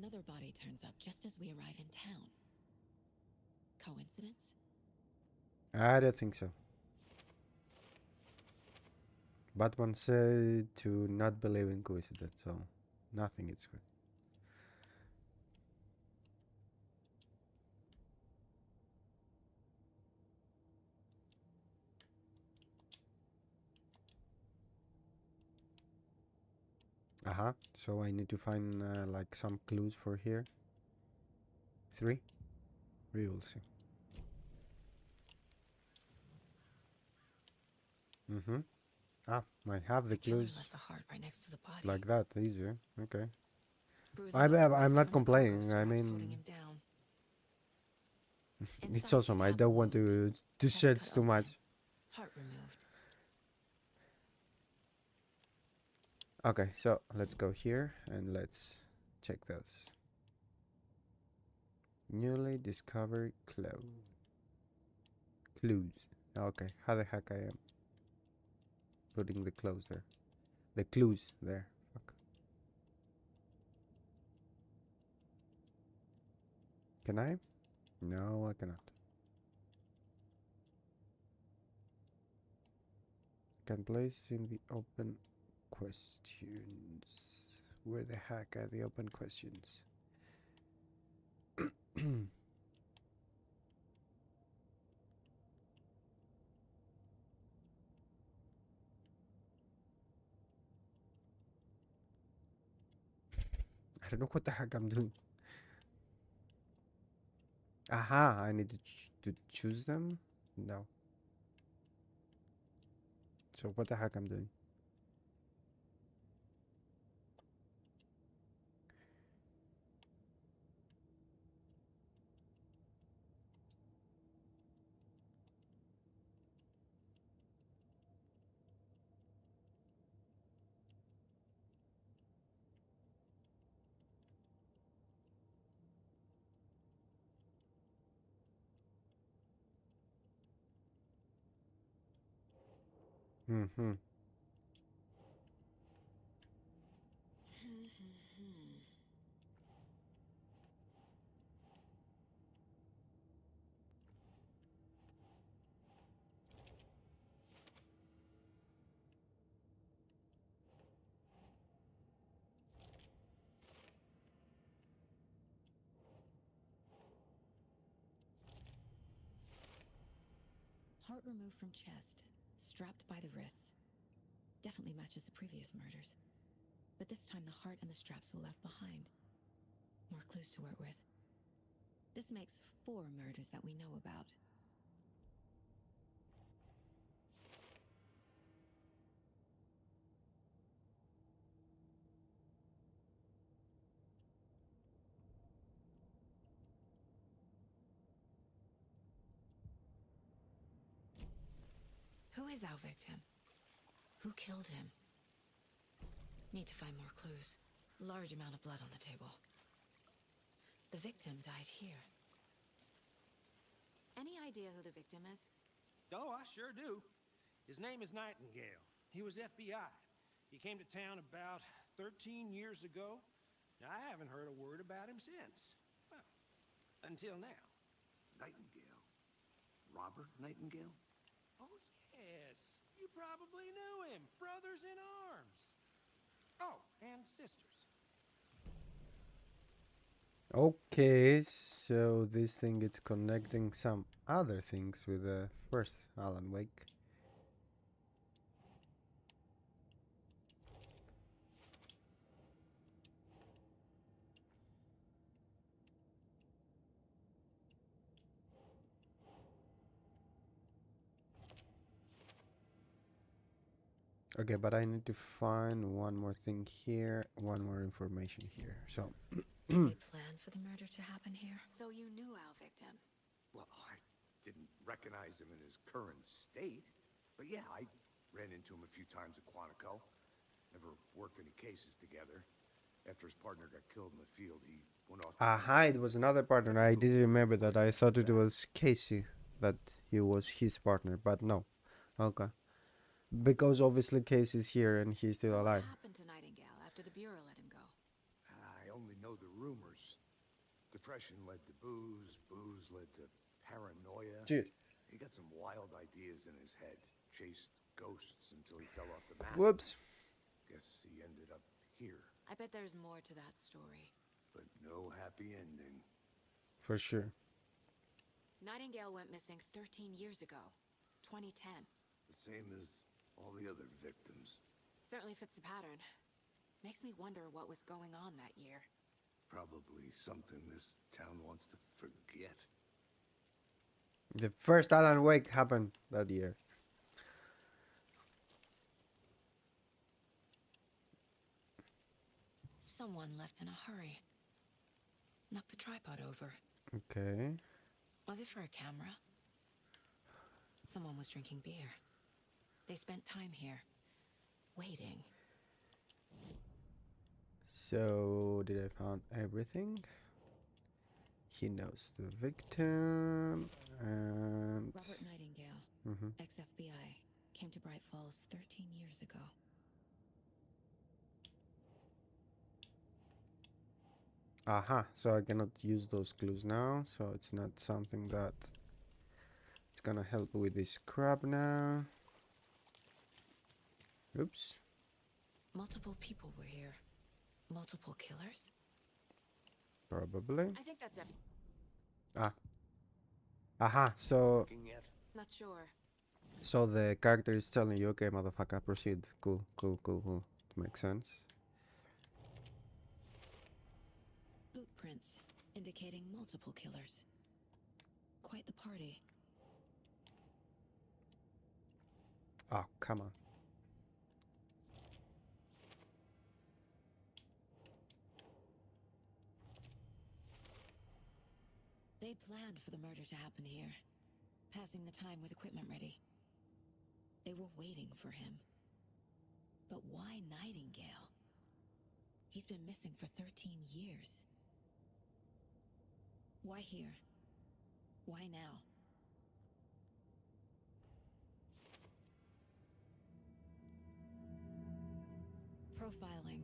Another body turns up just as we arrive in town. Coincidence? I don't think so. Batman said to not believe in coincidence, so nothing is good. So I need to find like some clues for here. 3. We will see. I have the clues. Left the heart right next to the body. Like that, easier. Okay. Bruising I'm not from the cargo complaining. I straps mean, holding him down. it's Inside awesome. I stab don't want wound. to Chest search cut too open. much. Heart removed. Okay, so let's go here and let's check those. Newly discovered clues. Okay, how the heck I am putting the clues there? The clues there. Fuck. Can I? No, I cannot. Can place in the open questions. Where the heck are the open questions? I don't know what the heck I'm doing. I need to choose them? No. So what the heck I'm doing? Heart removed from chest, strapped by the wrists. Definitely matches the previous murders. But this time the heart and the straps were left behind. More clues to work with. This makes 4 murders that we know about. Who is our victim? Who killed him? Need to find more clues. Large amount of blood on the table. The victim died here. Any idea who the victim is? Oh, I sure do. His name is Nightingale. He was FBI. He came to town about 13 years ago. I haven't heard a word about him since. Well, until now. Nightingale? Robert Nightingale? Oh, yes. You probably knew him. Brothers in arms. Oh, and sisters. Okay, so this thing is connecting some other things with the first Alan Wake. Okay, but I need to find one more thing here, one more information here. So, Did they plan for the murder to happen here? So you knew our victim? Well, I didn't recognize him in his current state. But yeah, I ran into him a few times at Quantico. Never worked any cases together. After his partner got killed in the field, he went off to it was another partner. I didn't remember that. I thought it was Casey, that he was his partner, but no. Okay. Because obviously Casey's here and he's still alive. What happened to Nightingale after the Bureau let him go? I only know the rumors. Depression led to booze, booze led to paranoia. Dude. He got some wild ideas in his head, chased ghosts until he fell off the map. Whoops. Guess he ended up here. I bet there's more to that story. But no happy ending. For sure. Nightingale went missing 13 years ago, 2010. The same as all the other victims. Certainly fits the pattern. Makes me wonder what was going on that year. Probably something this town wants to forget. The first Alan Wake happened that year. Someone left in a hurry. Knocked the tripod over. Okay. Was it for a camera? Someone was drinking beer. They spent time here, waiting. So, did I find everything? He knows the victim and... Robert Nightingale, ex-FBI, came to Bright Falls 13 years ago. Aha, so I cannot use those clues now, so it's not something that it's gonna help with this crap now. Oops. Multiple people were here. Multiple killers? Probably. I think that's it. Ah. Aha, so... Not sure. So the character is telling you, okay, motherfucker, proceed. Cool, cool, cool, cool. It makes sense. Boot prints indicating multiple killers. Quite the party. Oh, come on. They planned for the murder to happen here, passing the time with equipment ready. They were waiting for him. But why Nightingale? He's been missing for 13 years. Why here? Why now? Profiling.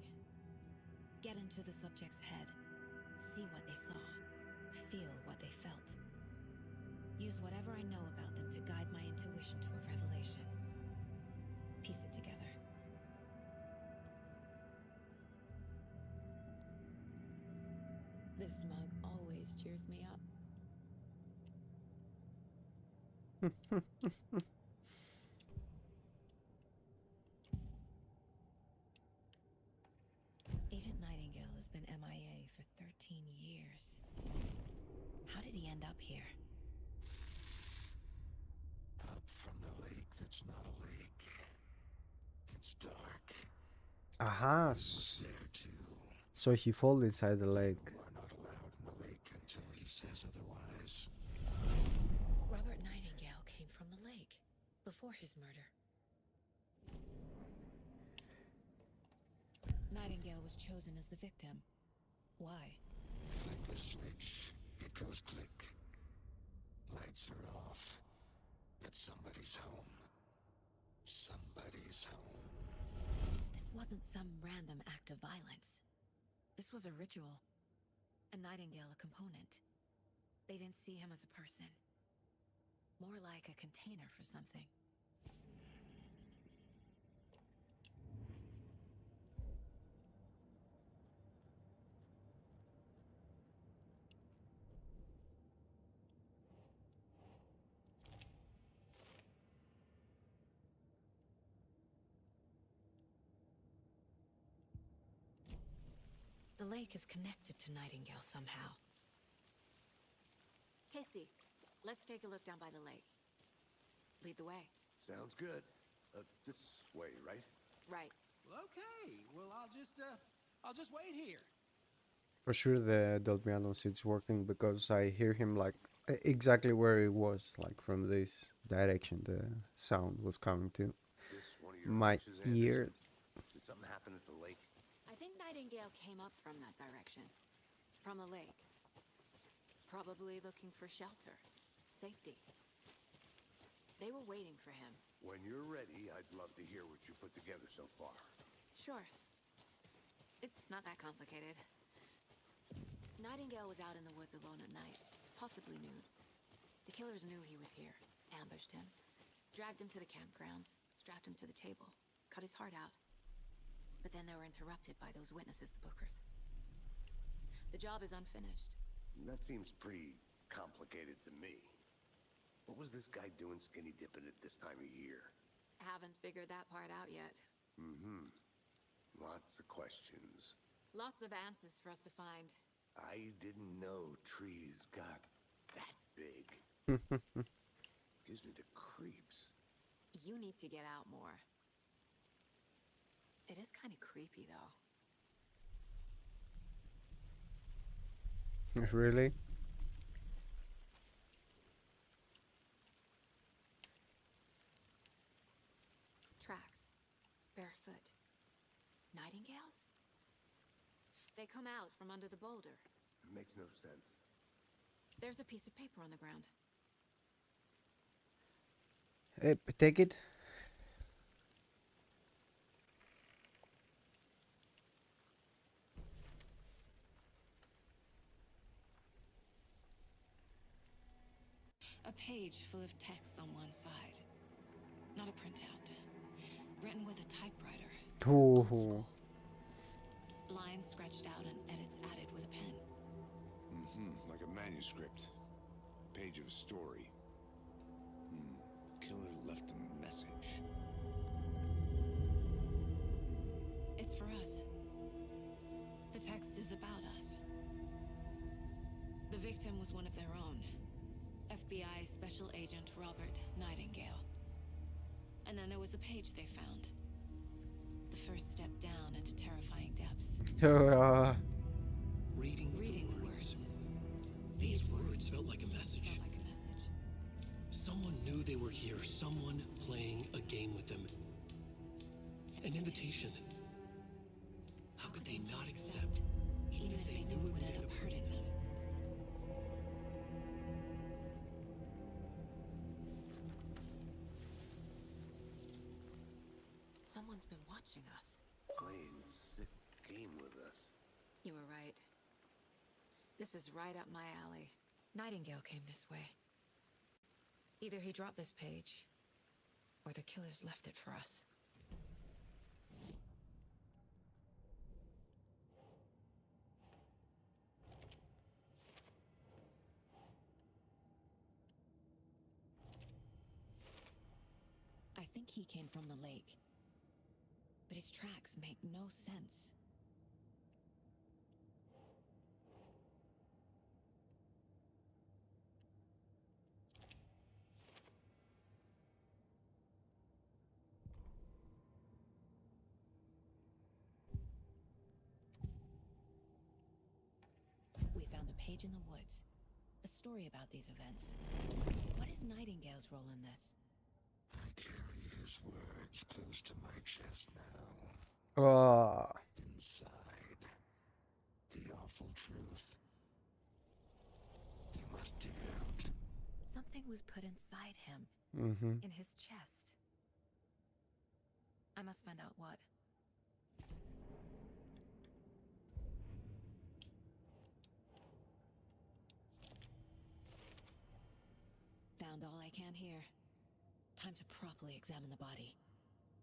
Get into the subject's head. See what they saw. Feel what they felt. Use whatever I know about them to guide my intuition to a revelation. Piece it together. This mug always cheers me up. Agent Nightingale has been MIA for 13 years. How did he end up here? Up from the lake that's not a lake. It's dark. Aha. There too. So he falls inside the lake. You are not allowed in the lake until he says otherwise. Robert Nightingale came from the lake before his murder. Nightingale was chosen as the victim. Why? Flick the switch. It goes click. Lights are off. But somebody's home. Somebody's home. This wasn't some random act of violence. This was a ritual. A Nightingale a component. They didn't see him as a person. More like a container for something. The lake is connected to Nightingale somehow. Casey, let's take a look down by the lake. Lead the way. Sounds good. This way, right? Right. Well, okay. Well, I'll just wait here. For sure the Dolby Atmos is working because I hear him like exactly where it was, like from this direction the sound was coming to. This one of your My horses, ear. Anderson? Did something happen at the lake? I think Nightingale came up from that direction. From the lake. Probably looking for shelter. Safety. They were waiting for him. When you're ready, I'd love to hear what you put together so far. Sure. It's not that complicated. Nightingale was out in the woods alone at night, possibly nude. The killers knew he was here, ambushed him, dragged him to the campgrounds, strapped him to the table, cut his heart out. But then they were interrupted by those witnesses, the Bookers. The job is unfinished. That seems pretty complicated to me. What was this guy doing skinny dipping at this time of year? Haven't figured that part out yet. Mm-hmm. Lots of questions. Lots of answers for us to find. I didn't know trees got that big. Gives me the creeps. You need to get out more. It is kind of creepy, though. Really? Tracks. Barefoot. Nightingales? They come out from under the boulder. It makes no sense. There's a piece of paper on the ground. Take it. A page full of text on one side. Not a printout. Written with a typewriter. Ooh. Lines scratched out and edits added with a pen. Mm-hmm. Like a manuscript. Page of a story. Killer left a message. It's for us. The text is about us. The victim was one of their own. FBI Special Agent Robert Nightingale. And then there was the page they found. The first step down into terrifying depths. Reading the words. These words felt like a message. Someone knew they were here. Someone playing a game with them. An invitation. How could they not accept, even if they knew it would end up hurting them? Someone's been watching us. Playing a sick game with us. You were right. This is right up my alley. Nightingale came this way. Either he dropped this page, or the killers left it for us. I think he came from the lake. But his tracks make no sense. We found a page in the woods. A story about these events. What is Nightingale's role in this? I carry his words close to my chest now. Inside, the awful truth. You must dig it out. Something was put inside him. In his chest. I must find out what. Found all I can here. Time to properly examine the body.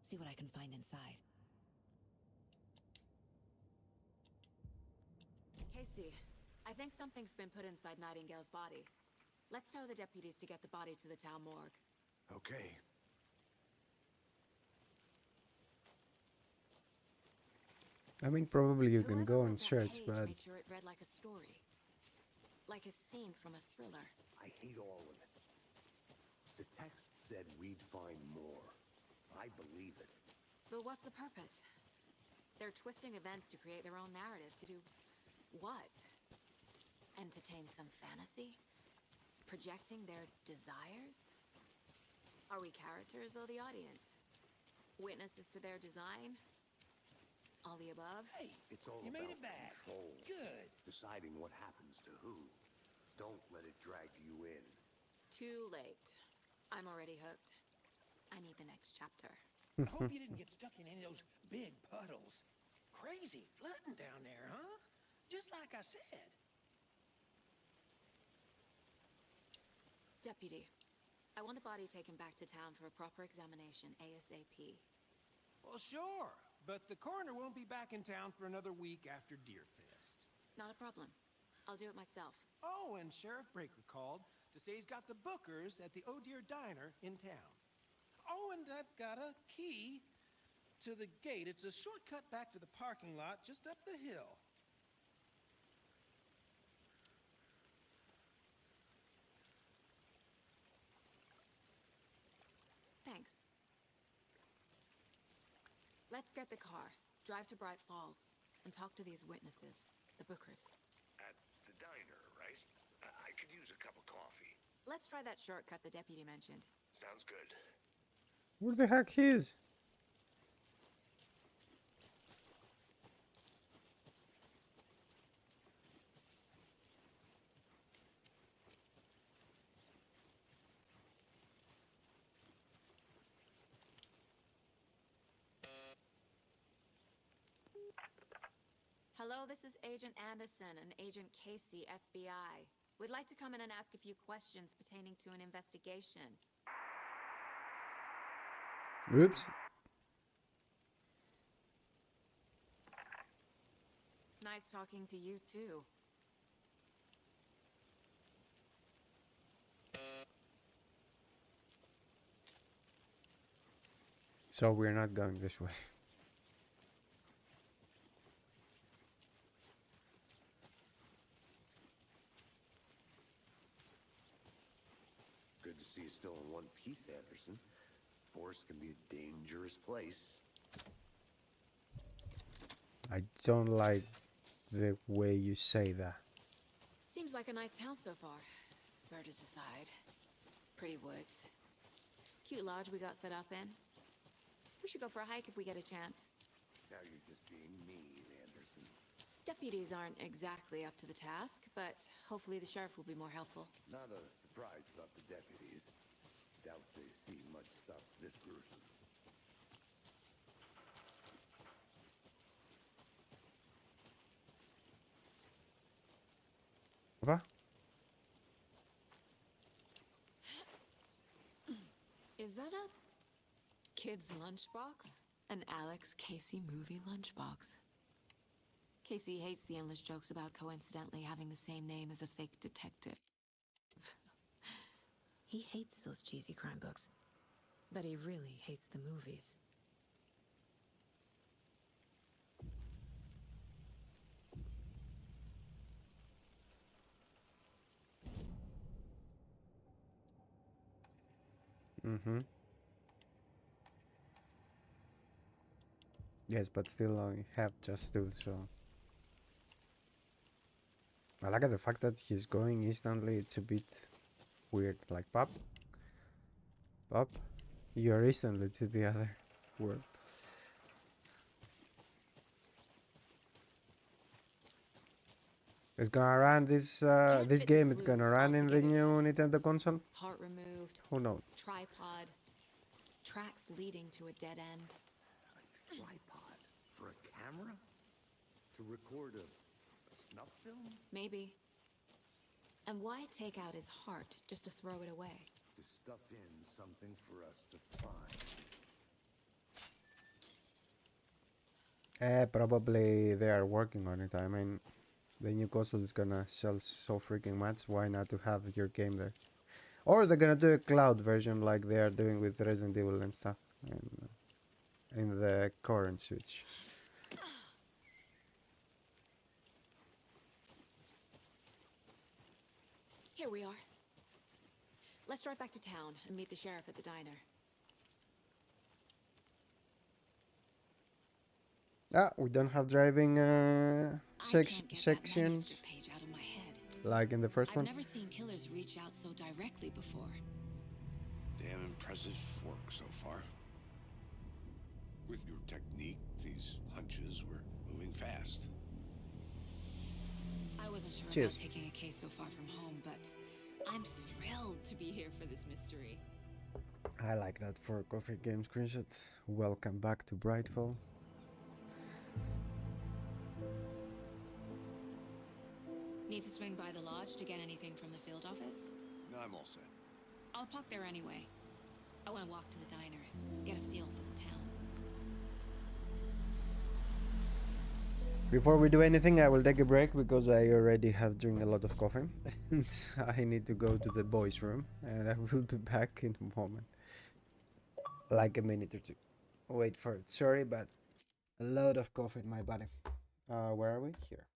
See what I can find inside. Casey, I think something's been put inside Nightingale's body. Let's tell the deputies to get the body to the town morgue. Okay. I mean, probably you can go and Whoever search, wrote that but page, make sure it read like a story. Like a scene from a thriller. I hate all of it. The text said we'd find more. I believe it. But what's the purpose? They're twisting events to create their own narrative. To do what? Entertain some fantasy? Projecting their desires? Are we characters or the audience? Witnesses to their design? All the above? Hey, It's all you about made it back. control. Good. Deciding what happens to who. Don't let it drag you in. Too late. I'm already hooked. I need the next chapter. I hope you didn't get stuck in any of those big puddles. Crazy flooding down there, huh? Just like I said. Deputy, I want the body taken back to town for a proper examination ASAP. Well, sure, but the coroner won't be back in town for another week after Deerfest. Not a problem. I'll do it myself. Oh, and Sheriff Breaker called to say he's got the bookers at the Oh Dear Diner in town. Oh, and I've got a key to the gate. It's a shortcut back to the parking lot just up the hill. Thanks. Let's get the car, drive to Bright Falls, and talk to these witnesses, the bookers. At the diner, right? I could use a cup of coffee. Let's try that shortcut the deputy mentioned. Sounds good. Where the heck he is? Hello, this is Agent Anderson and Agent Casey, FBI. We'd like to come in and ask a few questions pertaining to an investigation. Oops. Nice talking to you, too. So we're not going this way. Good to see you still in one piece, Anderson. Forest can be a dangerous place. I don't like the way you say that. Seems like a nice town so far. Murders aside. Pretty woods. Cute lodge we got set up in. We should go for a hike if we get a chance. Now you're just being mean, Anderson. Deputies aren't exactly up to the task, but hopefully the sheriff will be more helpful. Not a surprise about the deputies. Doubt they see much stuff this gruesome. Papa? Is that a kid's lunchbox? An Alex Casey movie lunchbox. Casey hates the endless jokes about coincidentally having the same name as a fake detective. He hates those cheesy crime books, but he really hates the movies. Mm-hmm. Yes, but still I have just two, so... I like the fact that he's going instantly. It's a bit weird. Like, Pop, Pop, you're instantly to the other world. It's gonna run this this game. It's gonna run in the new Nintendo console. Heart removed. Who knows? Tripod. Tracks leading to a dead end. A tripod for a camera? To record a snuff film? Maybe. And why take out his heart just to throw it away? To stuff in something for us to find. Probably they are working on it. I mean, the new console is gonna sell so freaking much. Why not to have your game there? Or they're gonna do a cloud version like they are doing with Resident Evil and stuff, and in the current Switch. Here we are. Let's drive back to town and meet the sheriff at the diner. Ah, we don't have driving sections Page out of my head. like in the first one. I've never seen killers reach out so directly before. Damn impressive work so far. With your technique, these hunches were moving fast. I wasn't sure Cheers. about taking a case so far from home, but I'm thrilled to be here for this mystery. I like that for a coffee game screenshot. Welcome back to Brightfall. Need to swing by the lodge to get anything from the field office? No, I'm all set. I'll park there anyway. I want to walk to the diner, get a feel for the town. Before we do anything, I will take a break because I already have drank a lot of coffee. And I need to go to the boys' room, and I will be back in a moment. Like a minute or two. Wait for it. Sorry, but a lot of coffee in my body. Where are we? Here.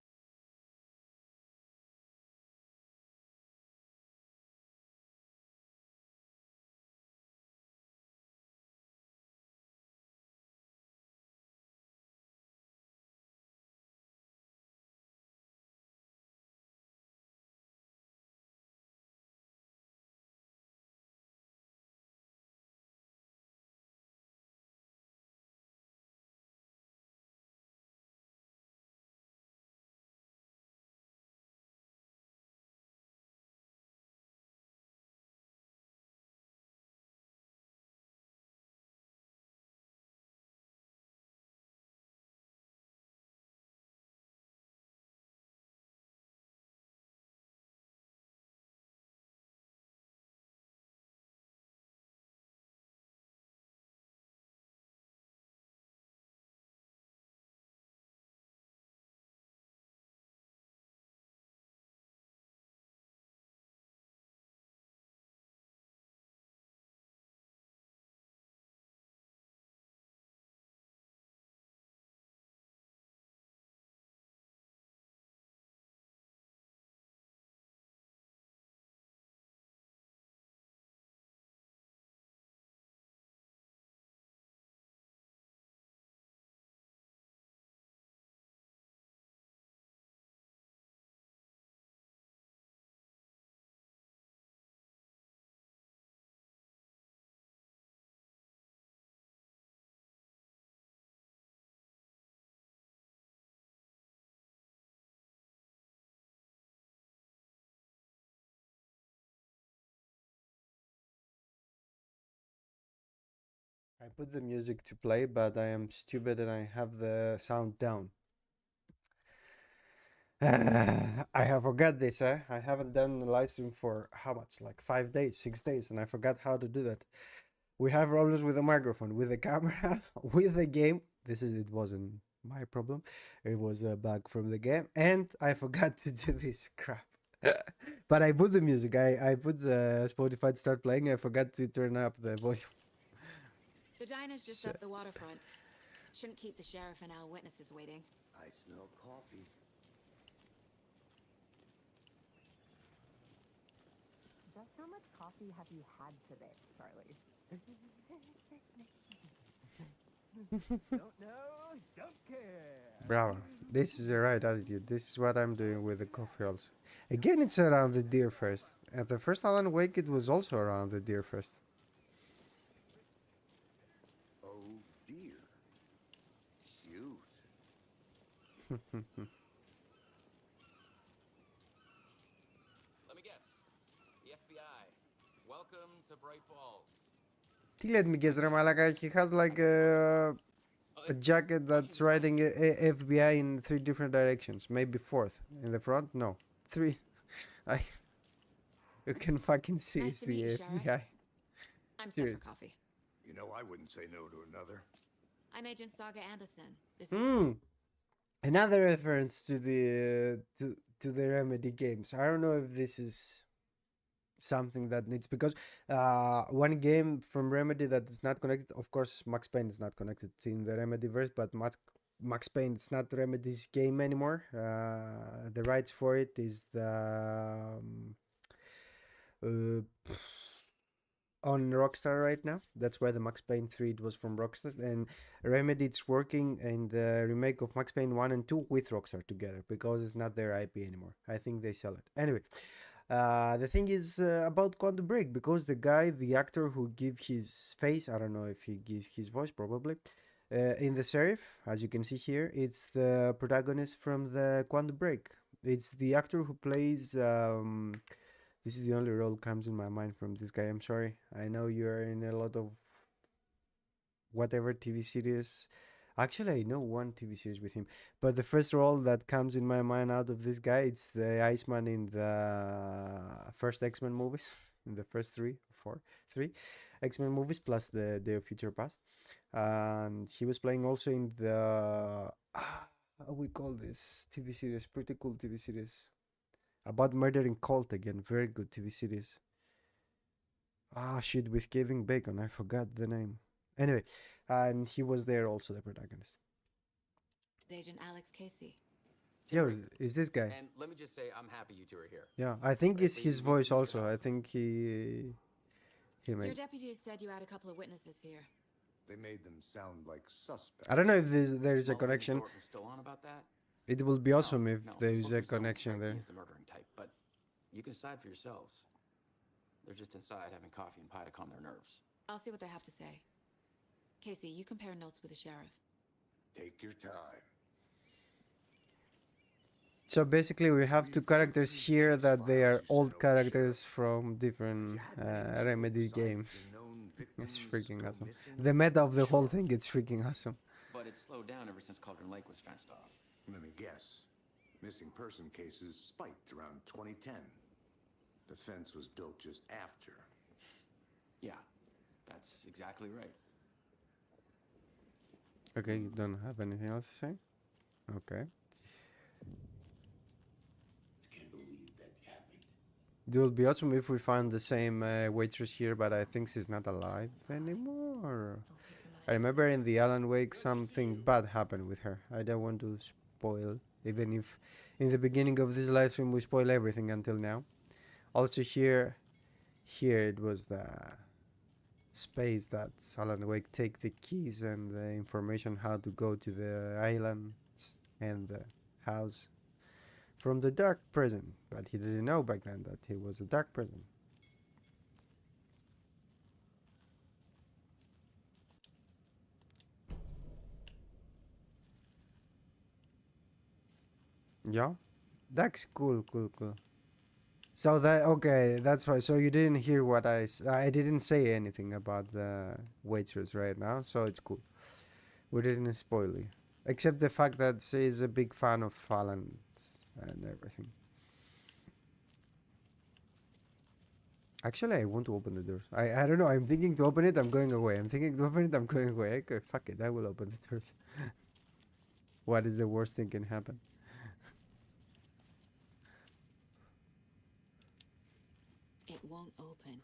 I put the music to play, but I am stupid and I have the sound down. I have forgot this, eh? I haven't done a live stream for how much? Like 5 days, 6 days, and I forgot how to do that. We have problems with the microphone, with the camera, with the game. It wasn't my problem. It was a bug from the game, and I forgot to do this crap. But I put the music. I put the Spotify to start playing. I forgot to turn up the volume. The diner's just up the waterfront. Shouldn't keep the sheriff and our witnesses waiting. I smell coffee. Just how much coffee have you had today, Charlie? Don't know, don't care. Bravo. This is the right attitude. This is what I'm doing with the coffee also. Again, it's around the Deer Fest. At the first Alan Wake, it was also around the Deer Fest. Oh dear. Cute. Let me guess. The FBI. Welcome to Bright Falls. Let me guess, Ramalaka. He has like a jacket that's writing FBI in 3 different directions. Maybe 4th. In the front? No. 3. You can fucking see Nice it's to the meet you, FBI. Sheriff. I'm set Serious. for coffee. You know I wouldn't say no to another. I'm Agent Saga Anderson. This Another reference to the Remedy games. I don't know if this is something that needs, because one game from Remedy that is not connected, of course Max Payne is not connected in the Remedy verse, but Max Payne is not Remedy's game anymore. The rights for it is the on Rockstar right now. That's why the Max Payne 3 it was from Rockstar, and Remedy it's working in the remake of Max Payne 1 and 2 with Rockstar together, because it's not their IP anymore. I think they sell it. Anyway, the thing is about Quantum Break, because the actor who gave his face, I don't know if he gives his voice, probably, in the Sheriff, as you can see here, it's the protagonist from the Quantum Break. It's the actor who plays this is the only role comes in my mind from this guy. I'm sorry. I know you're in a lot of whatever TV series. Actually, I know one TV series with him. But the first role that comes in my mind out of this guy, it's the Iceman in the first X-Men movies. in the first three X-Men movies plus the Day of Future Past, and he was playing also in the how we call this TV series, pretty cool TV series about murdering cult again, very good TV series. Shit, with Kevin Bacon, I forgot the name. Anyway, and he was there also, the protagonist. Agent Alex Casey. Yo, is this guy? And let me just say, I'm happy you two are here. Yeah, I think it's Frankly, his we voice set also. up- I think he Your made. deputies said you had a couple of witnesses here. They made them sound like suspects. I don't know if there is a Mullen and connection. Thornton still on about that? It will be awesome if No, there the is a bookers don't connection strike me there. as the murdering type, but you can decide for yourselves. They're just inside having coffee and pie to calm their nerves. I'll see what they have to say. Casey, you compare notes with the sheriff. Take your time. So basically, we have two characters here that they are old characters from different Remedy games. It's freaking awesome. The meta of the whole thing, it's freaking awesome. But it's slowed down ever since Cauldron Lake was fenced off. Let me guess. Missing person cases spiked around 2010. The fence was built just after. Yeah, that's exactly right. Okay, you don't have anything else to say? Okay. It will be awesome if we find the same waitress here, but I think she's not alive anymore. I remember in the Alan Wake something bad happened with her. I don't want to spoil, even if in the beginning of this live stream we spoil everything until now. Also here it was the space that Alan Wake take the keys and the information how to go to the islands and the house from the dark prison, but he didn't know back then that he was a dark prison. Yeah, that's cool. So that, okay, that's why. So you didn't hear what I didn't say anything about the waitress right now, so it's cool. We didn't spoil you, except the fact that she's a big fan of Fallon and everything. Actually, I want to open the doors. I don't know. I'm thinking to open it. I'm going away. I'm thinking to open it. I'm going away. Okay, fuck it. I will open the doors. What is the worst thing can happen? It won't open.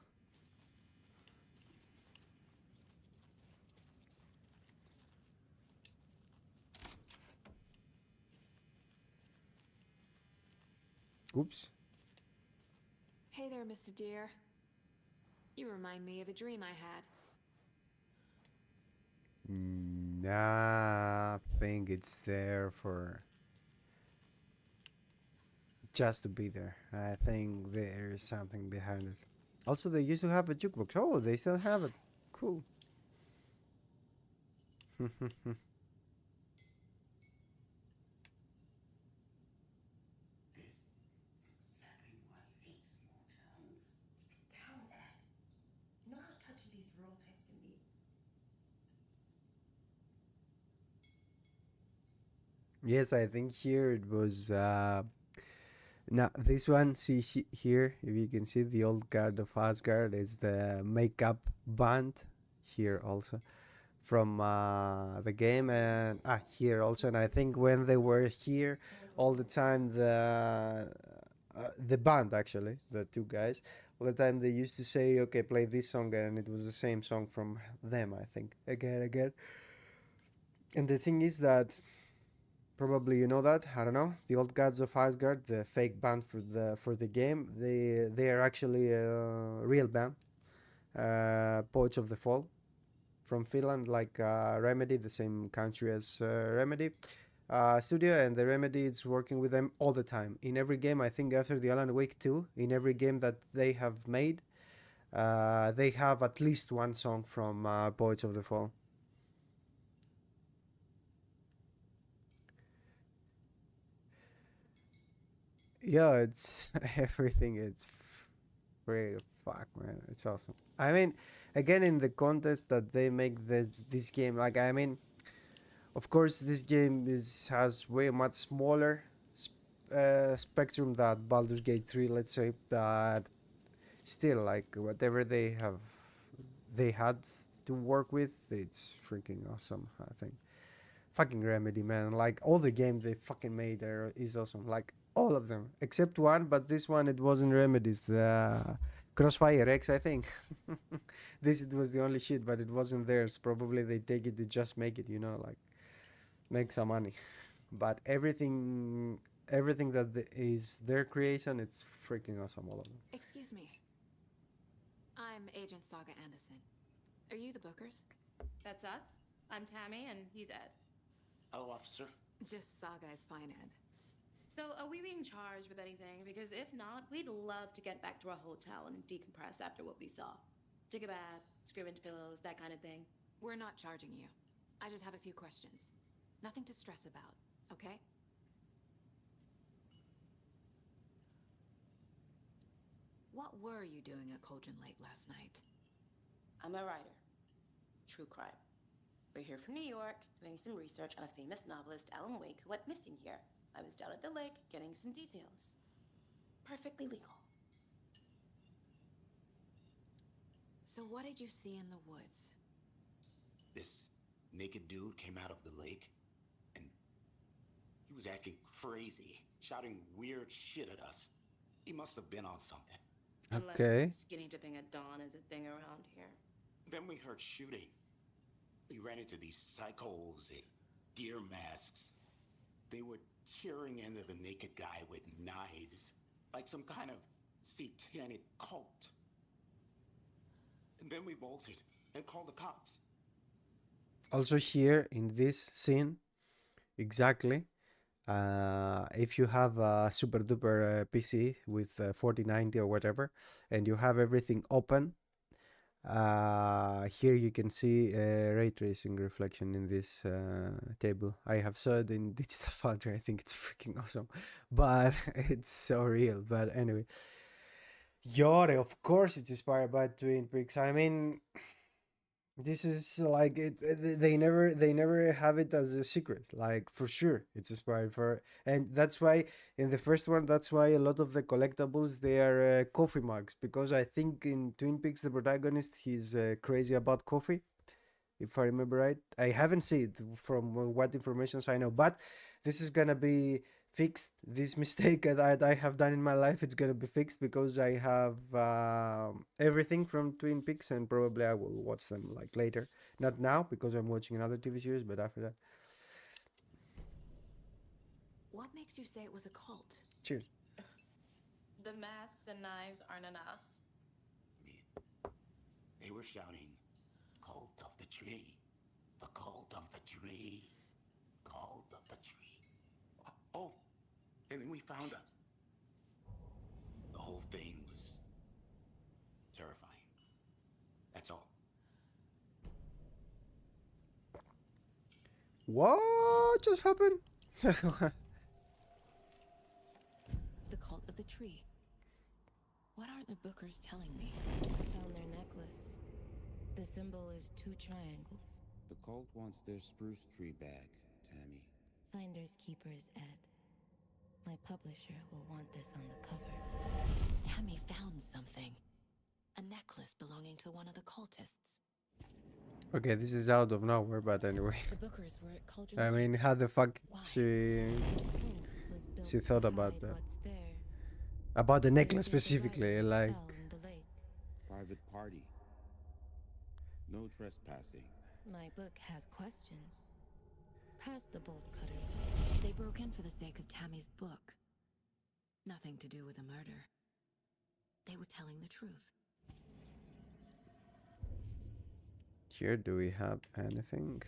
Oops. Hey there, Mr. Deer. You remind me of a dream I had. Nah, I think it's there for just to be there. I think there is something behind it. Also, they used to have a jukebox. Oh, they still have it. Cool. Down, Ed. You know how touchy these rural types can be. Yes, I think here it was. Now this one, see here, if you can see the old guard of Asgard is the makeup band here also from the game, and here also. And I think when they were here all the time, the band actually, the two guys, all the time they used to say, okay, play this song, and it was the same song from them, I think, again. And the thing is that probably you know that, I don't know, the old gods of Asgard, the fake band for the game, they are actually a real band, Poets of the Fall from Finland, like Remedy, the same country as Remedy studio, and the Remedy is working with them all the time in every game. I think after the Alan Wake 2, in every game that they have made, they have at least one song from Poets of the Fall. Yeah, it's everything. It's very fuck, man. It's awesome. I mean, again, in the contest that they make this game, like, I mean, of course, this game has way much smaller spectrum than Baldur's Gate 3, let's say, but still, like, whatever they had to work with, it's freaking awesome. I think fucking Remedy, man. Like, all the games they fucking made there is awesome. Like, all of them except one, but this one it wasn't Remedy's. The Crossfire X, I think. This it was the only shit, but it wasn't theirs. Probably they take it to just make it, like make some money. But everything that is their creation, it's freaking awesome, all of them. Excuse me. I'm Agent Saga Anderson. Are you the Bookers? That's us. I'm Tammy, and he's Ed. Hello, officer. Just Saga is fine, Ed. So, are we being charged with anything? Because if not, we'd love to get back to our hotel and decompress after what we saw. Take a bath, scream into pillows, that kind of thing. We're not charging you. I just have a few questions. Nothing to stress about, okay? What were you doing at Cauldron Lake last night? I'm a writer. True crime. We're here from New York, doing some research on a famous novelist, Alan Wake, who went missing here. I was down at the lake, getting some details. Perfectly legal. So what did you see in the woods? This naked dude came out of the lake, and he was acting crazy, shouting weird shit at us. He must have been on something. Okay. Unless skinny dipping at dawn is a thing around here. Then we heard shooting. We ran into these psychos in deer masks. They were tearing into the naked guy with knives, like some kind of satanic cult. And then we bolted and called the cops. Also here in this scene, exactly, if you have a super duper PC with 4090 or whatever, and you have everything open, here you can see ray tracing reflection in this table. I have saw it in Digital Foundry. I think it's freaking awesome, but it's so real. But anyway, Yore, of course it's inspired by Twin Peaks. I mean, this is like they never have it as a secret. Like, for sure it's inspired for, and that's why in the first one, that's why a lot of the collectibles, they are coffee mugs, because I think in Twin Peaks the protagonist, he's crazy about coffee, if I remember right. I haven't seen it from what information I know, but this is gonna be fixed. This mistake that I have done in my life, it's gonna be fixed, because I have everything from Twin Peaks, and probably I will watch them like later. Not now, because I'm watching another TV series, but after that. What makes you say it was a cult? Cheers. The masks and knives aren't enough. They were shouting, "Cult of the tree, the cult of the tree, cult of the tree." Oh, and then we found out. The whole thing was terrifying. That's all. What just happened? The cult of the tree. What are the Bookers telling me? I found their necklace. The symbol is 2 triangles. The cult wants their spruce tree back, Tammy. Finders keepers, Ed. My publisher will want this on the cover. Tammy found something. A necklace belonging to one of the cultists. Okay, this is out of nowhere, but anyway. The Bookers were at Cauldron I mean, Lake. how the fuck Why? she thought about that? About the necklace specifically, like. Private party. No trespassing. My book has questions. Past the bolt cutters. They broke in for the sake of Tammy's book. Nothing to do with a murder. They were telling the truth. Here, do we have anything?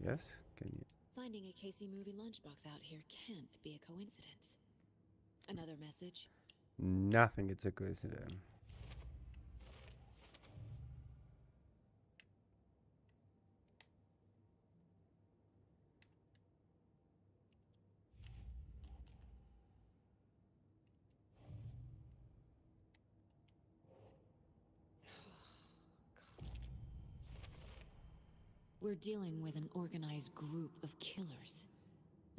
Yes, can you? Finding a Casey movie lunchbox out here can't be a coincidence. Another message? Nothing, it's a coincidence. We're dealing with an organized group of killers.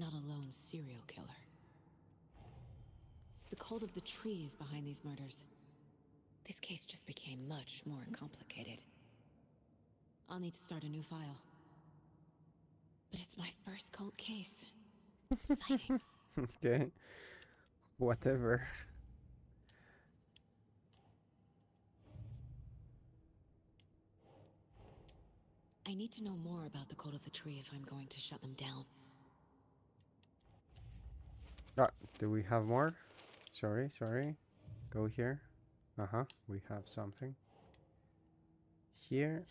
not a lone serial killer. The cult of the tree is behind these murders. This case just became much more complicated. I'll need to start a new file. But it's my first cult case. Exciting. Okay. Whatever. I need to know more about the cult of the tree if I'm going to shut them down. Do we have more? Sorry. Go here. We have something. Here.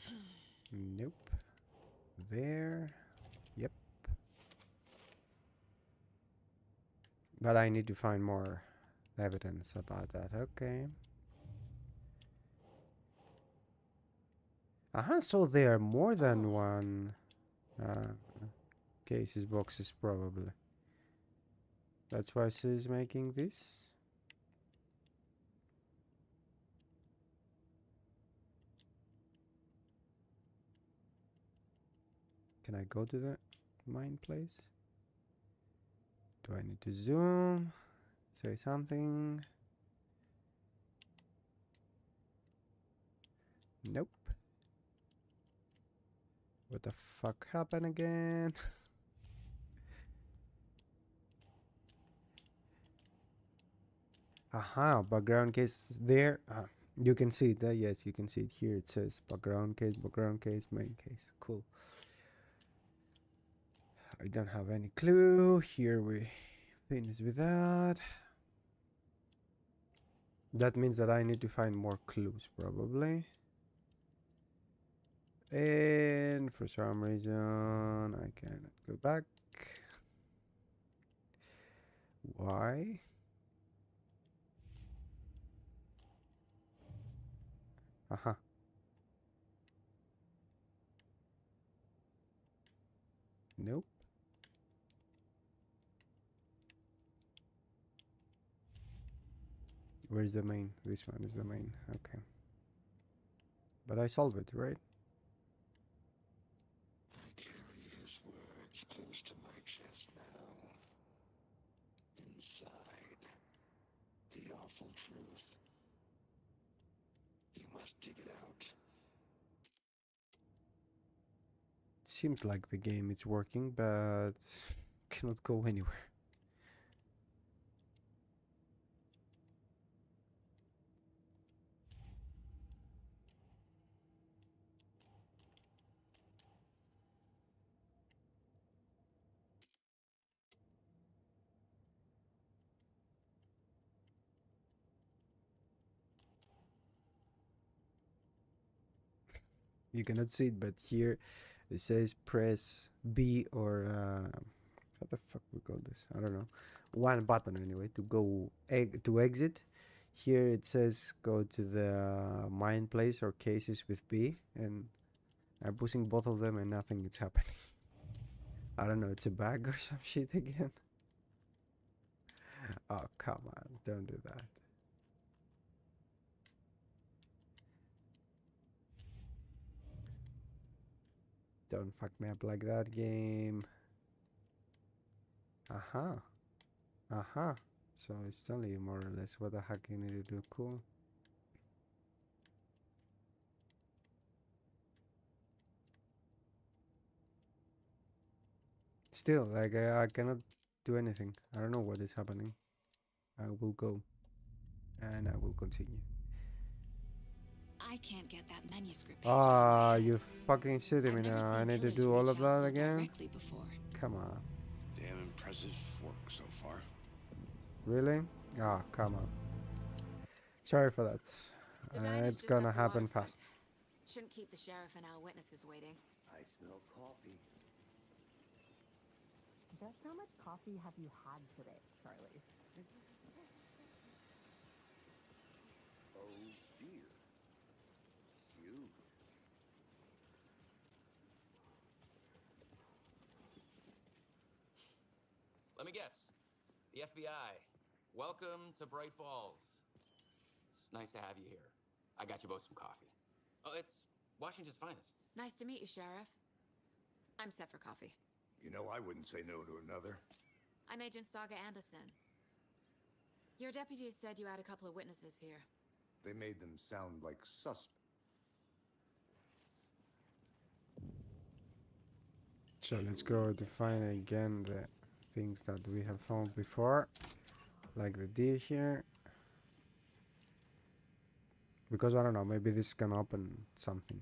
Nope. There. Yep. But I need to find more evidence about that. Okay. So there are more than one cases, boxes, probably. That's why she's making this. Can I go to the mine place? Do I need to zoom? Say something? Nope. What the fuck happened again? Background case there. You can see it. Yes, you can see it here. It says background case, main case. Cool. I don't have any clue. Here we finish with that. That means that I need to find more clues, probably. And for some reason, I cannot go back. Why? Nope. Where's the main? This one is the main. Okay. But I solved it, right? I carry his words close to my chest now. Inside, the awful truth. You must dig it out. Seems like the game is working, but cannot go anywhere. You cannot see it, but here it says press B or how the fuck we call this? I don't know. One button anyway to go to exit. Here it says go to the mine place or cases with B, and I'm pushing both of them and nothing is happening. I don't know. It's a bug or some shit again. Oh come on! Don't do that. Don't fuck me up like that, game. So it's telling you more or less what the heck you need to do. Cool. Still, like I cannot do anything. I don't know what is happening. I will go, and I will continue. I can't get that manuscript page out of my head. You fucking shitting me now. I need to do all of that again? Come on. Damn impressive work so far. Really? Come on. Sorry for that. It's gonna happen fast. Shouldn't keep the sheriff and our witnesses waiting. I smell coffee. Just how much coffee have you had today, Charlie? Oh dear. You. Let me guess. The FBI. Welcome to Bright Falls. It's nice to have you here. I got you both some coffee. Oh, it's Washington's finest. Nice to meet you, Sheriff. I'm set for coffee. You know, I wouldn't say no to another. I'm Agent Saga Anderson. Your deputies said you had a couple of witnesses here. They made them sound like suspects. So let's go define again the things that we have found before, like the deer here. Because I don't know, maybe this can open something.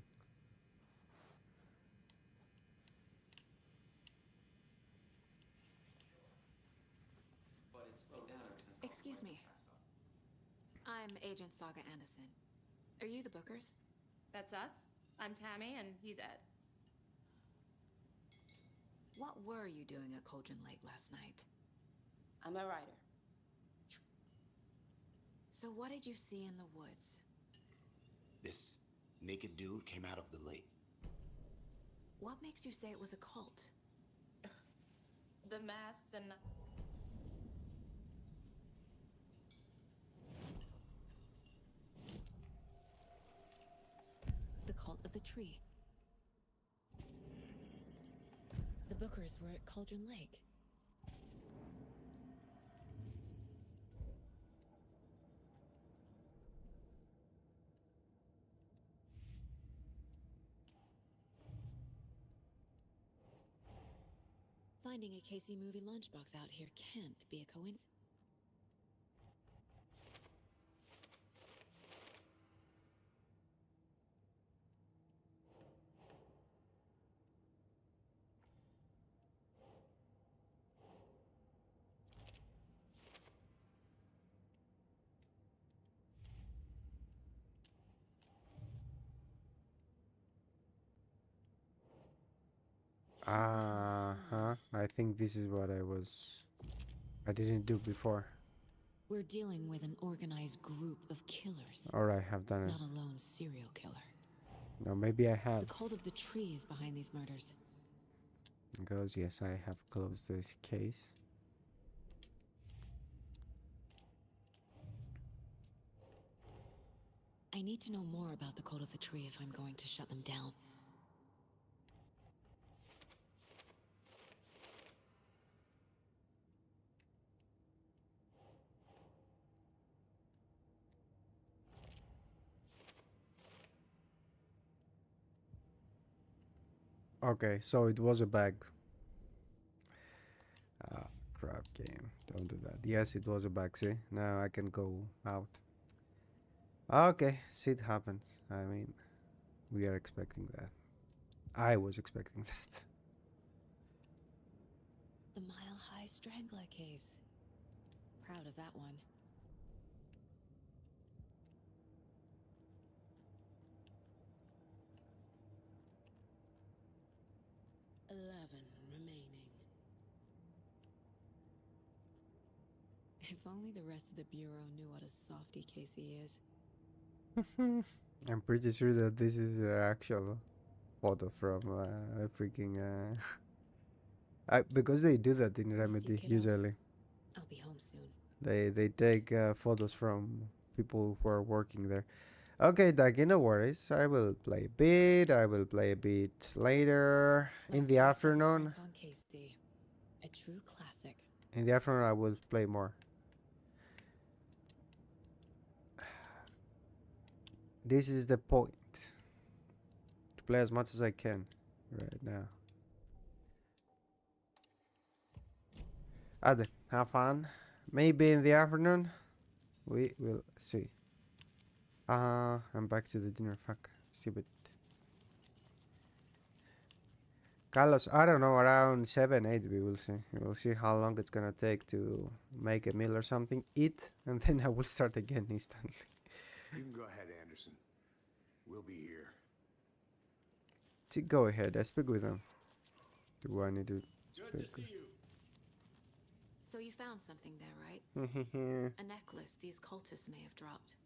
Excuse me. I'm Agent Saga Anderson. Are you the bookers? That's us. I'm Tammy, and he's Ed. What were you doing at Cauldron Lake last night? I'm a writer. So what did you see in the woods? This naked dude came out of the lake. What makes you say it was a cult? The masks and... The cult of the tree. The bookers were at Cauldron Lake. Finding a Casey movie lunchbox out here can't be a coincidence. I think this is what I didn't do before. We're dealing with an organized group of killers. Or I have done it. Not a lone serial killer. No, maybe I have. The cult of the tree is behind these murders. Because yes, I have closed this case. I need to know more about the cult of the tree if I'm going to shut them down. Okay, so it was a bag. Crap game. Don't do that. Yes, it was a bag. See, now I can go out. Okay, shit happens. I mean, we are expecting that. I was expecting that. The Mile High Strangler case. Proud of that one. If only the rest of the Bureau knew what a softy Casey is. I'm pretty sure that this is an actual photo from a freaking... because they do that in Remedy, usually. I'll be home soon. They take photos from people who are working there. Okay, Dagi, no worries. I will play a bit. I will play a bit later in the afternoon. Casey, a true classic. In the afternoon, I will play more. This is the point. To play as much as I can right now. Ade, have fun. Maybe in the afternoon. We will see. I'm back to the dinner. Fuck. Stupid. Carlos, I don't know, around 7, 8 we will see. We will see how long it's gonna take to make a meal or something, eat, and then I will start again instantly. You can go ahead, Anderson. We'll be here. Go ahead, I speak with them. Do I need to speak? Good to see you. So you found something there, right? A necklace these cultists may have dropped.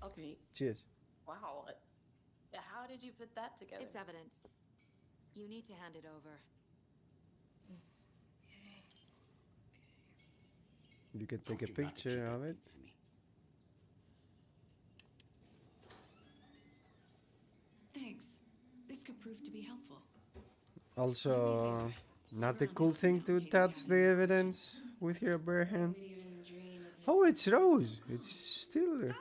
Okay. Cheers. Wow. How did you put that together? It's evidence. You need to hand it over. You can take a picture of it. Thanks. This could prove to be helpful. Also, Not the cool thing to touch the evidence with your bare hand. Oh, it's Rose. It's still there.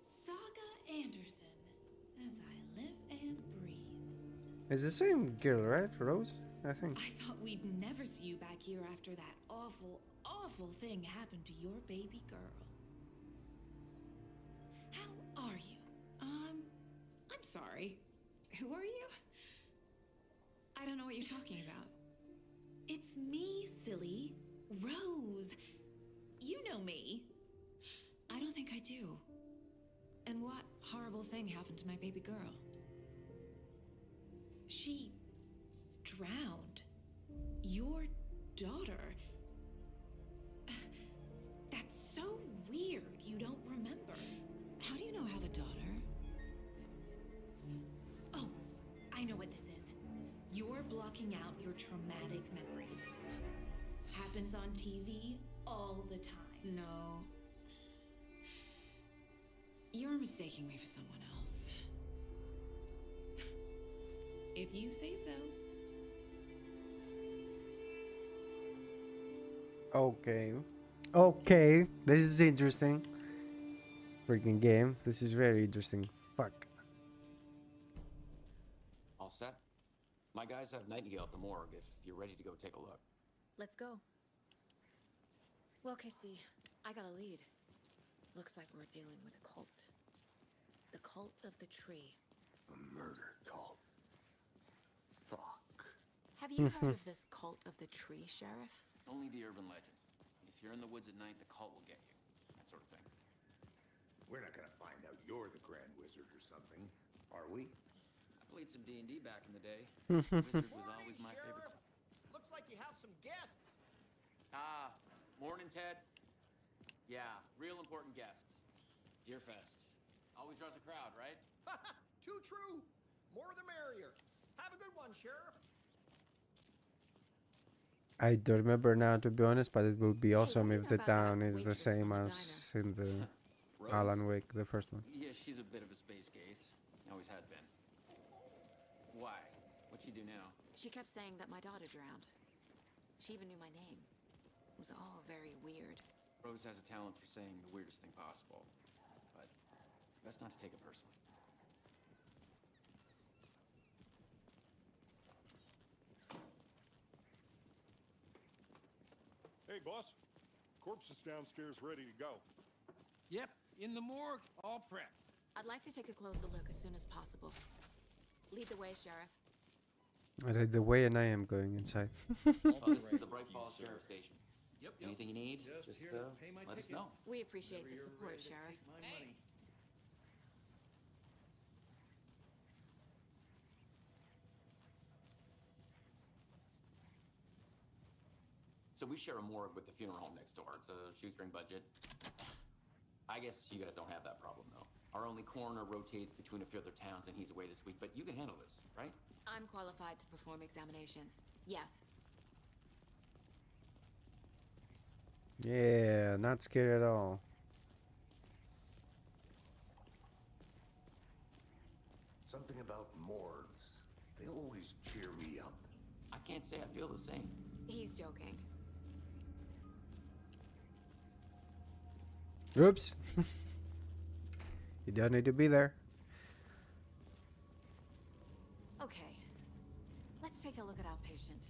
Saga Anderson, as I live and breathe. It's the same girl, right? Rose, I think. I thought we'd never see you back here after that awful, awful thing happened to your baby girl. How are you? I'm sorry. Who are you? I don't know what you're talking about. It's me, silly. Rose. You know me. I don't think I do. And what horrible thing happened to my baby girl? She drowned. Your daughter. That's so weird you don't remember. How do you know I have a daughter? Oh, I know what this is. You're blocking out your traumatic memories. Happens on TV all the time. No. You're mistaking me for someone else. If you say so. Okay. Okay. This is interesting. Freaking game. This is very interesting. Fuck. All set? My guys have Nightingale at the morgue if you're ready to go take a look. Let's go. Well, Casey, I got a lead. Looks like we're dealing with a cult. The cult of the tree. A murder cult. Fuck. Have you heard of this cult of the tree, Sheriff? Only the urban legend. If you're in the woods at night, the cult will get you. That sort of thing. We're not gonna find out you're the Grand Wizard or something, are we? I played some D&D back in the day. Wizard was always my favorite. Looks like you have some guests. Ah, morning, Ted. Yeah, real important guests. Deerfest. Always draws a crowd, right? Too true. More the merrier. Have a good one, Sheriff. I don't remember now, to be honest, but it would be awesome if the town is the same as in the Alan Wake, the first one. Yeah, she's a bit of a space case. Always has been. Why? What'd she do now? She kept saying that my daughter drowned. She even knew my name. It was all very weird. Rose has a talent for saying the weirdest thing possible. But it's best not to take it personally. Hey, boss. Corpse is downstairs ready to go. Yep, in the morgue, all prepped. I'd like to take a closer look as soon as possible. Lead the way, Sheriff. I like the way, and I am going inside. Well, this is the Bright Falls Sheriff Station. Yep. Anything you need, just here to pay my let us ticket. know. We appreciate the support, Sheriff. Money. So we share a morgue with the funeral home next door. It's a shoestring budget. I guess you guys don't have that problem, though. Our only coroner rotates between a few other towns, and he's away this week. But you can handle this, right? I'm qualified to perform examinations. Yes. Yeah, not scared at all. Something about morgues. They always cheer me up. I can't say I feel the same. He's joking. Oops. You don't need to be there. Okay. Let's take a look at our patient.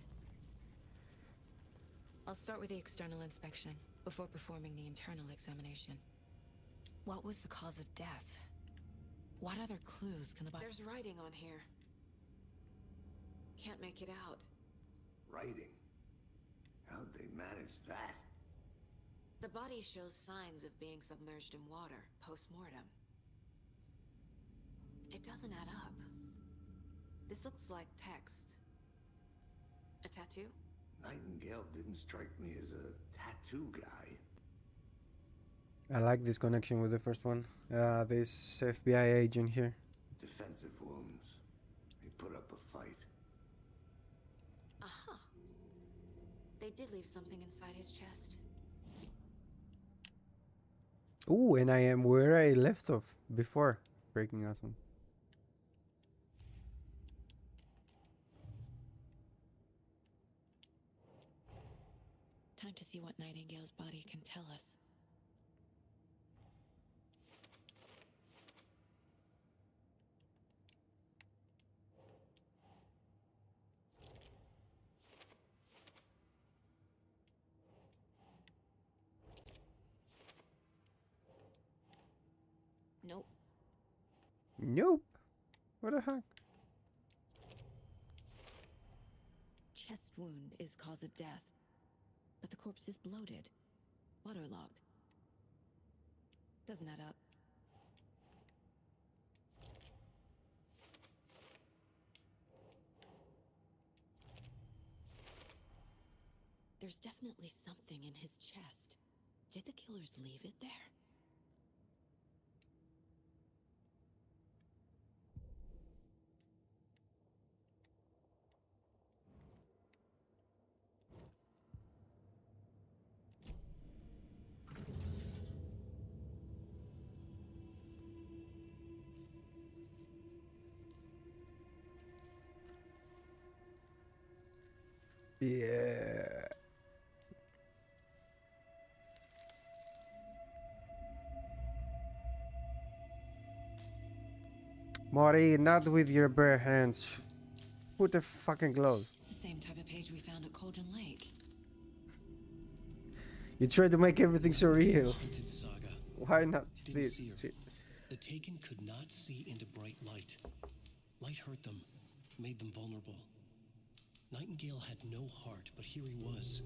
I'll start with the external inspection before performing the internal examination. What was the cause of death? What other clues can the body... There's writing on here. Can't make it out. Writing? How'd they manage that? The body shows signs of being submerged in water post-mortem. It doesn't add up. This looks like text. A tattoo? Nightingale didn't strike me as a tattoo guy. I like this connection with the first one. This FBI agent here. Defensive wounds. He put up a fight. Aha. They did leave something inside his chest. Ooh, and I am where I left off before. Freaking awesome. to see what Nightingale's body can tell us. Nope. Nope. What the heck? Chest wound is cause of death, but the corpse is bloated, waterlogged. Doesn't add up. There's definitely something in his chest. Did the killers leave it there? Yeah. Mori, not with your bare hands. Put the fucking gloves. It's the same type of page we found at Cauldron Lake. You tried to make everything so real. Haunted saga. Why not Didn't this? see her. The Taken could not see into bright light. Light hurt them, made them vulnerable. Nightingale had no heart, but here he was,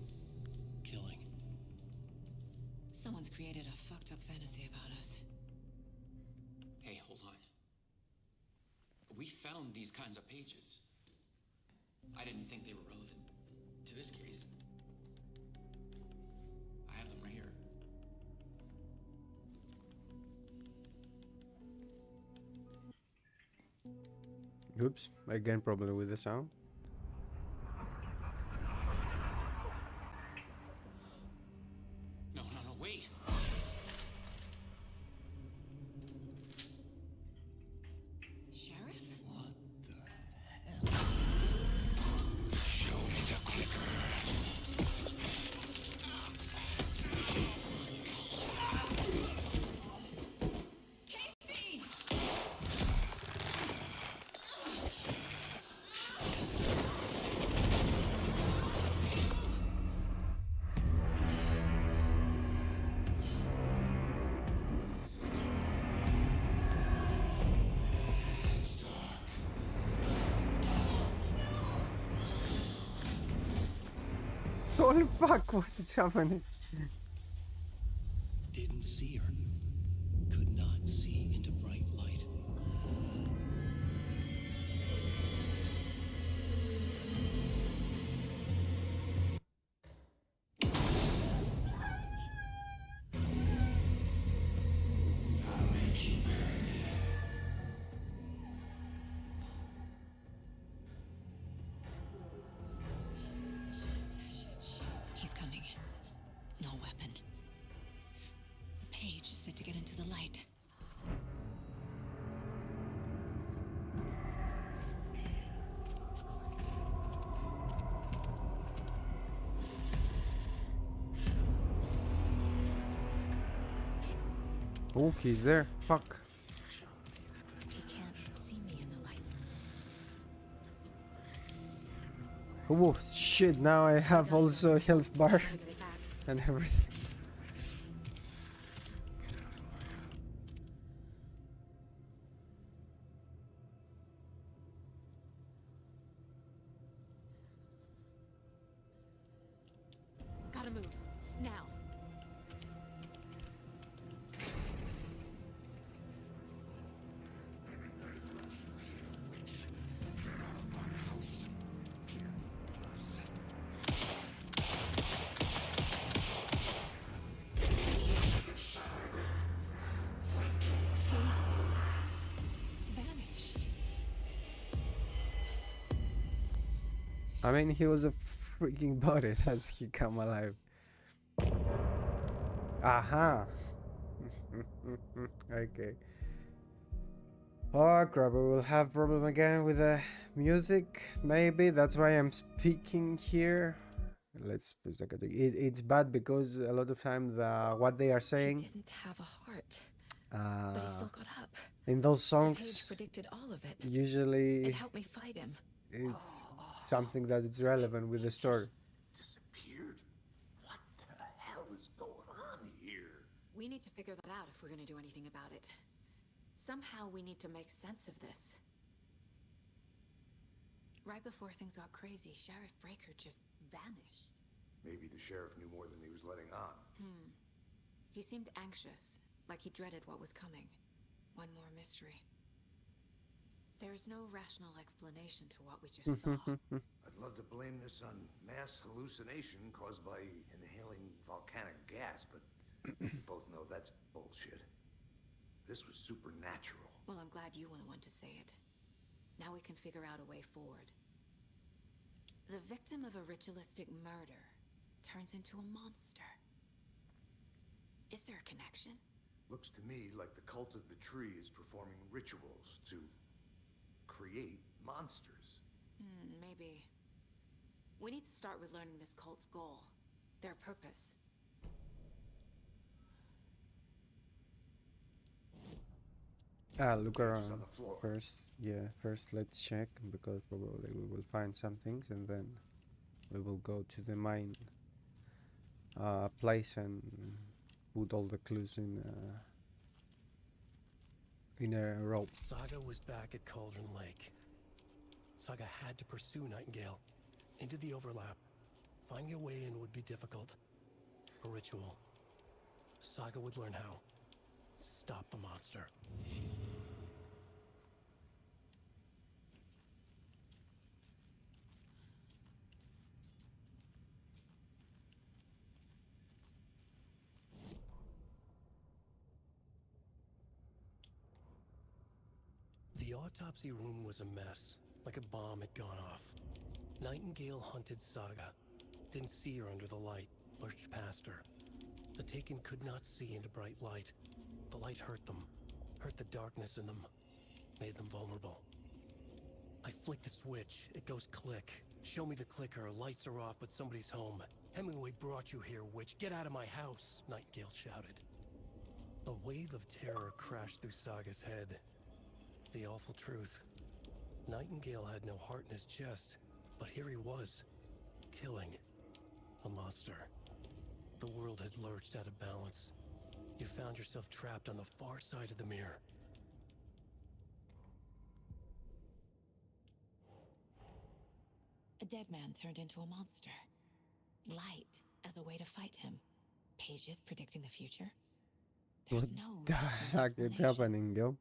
killing. Someone's created a fucked up fantasy about us. Hey, hold on. We found these kinds of pages. I didn't think they were relevant to this case. I have them right here. Oops, again problem with the sound. No, wait. Sheriff? What the hell? Show me the clicker. Holy fuck, what is happening? Didn't see her. Could not see into bright light. I'll make you pay. He's coming. No weapon. The page said to get into the light. Oh, he's there. Fuck. He can't see me in the light. Oh shit, now I have also health bar and everything. Gotta move. Now. Vanished. I mean, he was a freaking body that he come alive. Aha. Okay. Oh crap, we will have problem again with the music. Maybe that's why I'm speaking here. let's put that it's bad because a lot of time what they are saying. He didn't have a heart, but he still got up. In those The page songs, predicted all of it. usually It helped me fight him. it's something that is relevant with the story. Disappeared? What the hell is going on here? We need to figure that out if we're going to do anything about it. Somehow we need to make sense of this. Right before things got crazy, Sheriff Breaker just vanished. Maybe the sheriff knew more than he was letting on. He seemed anxious, like he dreaded what was coming. One more mystery. There's no rational explanation to what we just saw. I'd love to blame this on mass hallucination caused by inhaling volcanic gas, but we both know that's bullshit. This was supernatural. Well, I'm glad you were the one to say it. Now we can figure out a way forward. The victim of a ritualistic murder turns into a monster. Is there a connection? Looks to me like the cult of the tree is performing rituals to create monsters. Maybe. We need to start with learning this cult's goal, their purpose. Look around first. Yeah, first let's check, because probably we will find some things and then we will go to the mine place and put all the clues in a row. Saga was back at Cauldron Lake. Saga had to pursue Nightingale into the overlap. Finding a way in would be difficult. A ritual. Saga would learn how. Stop the monster. The autopsy room was a mess, like a bomb had gone off. Nightingale hunted Saga. Didn't see her under the light, pushed past her. The Taken could not see into bright light. The light hurt them, hurt the darkness in them, made them vulnerable. I flick the switch, it goes click. Show me the clicker, lights are off, but somebody's home. Hemingway brought you here, witch. Get out of my house, Nightingale shouted. A wave of terror crashed through Saga's head. The awful truth. Nightingale had no heart in his chest, but here he was, killing a monster. The world had lurched out of balance. You found yourself trapped on the far side of the mirror. A dead man turned into a monster. Light as a way to fight him. Pages predicting the future. What There's no the rational heck is explanation. happening, yo?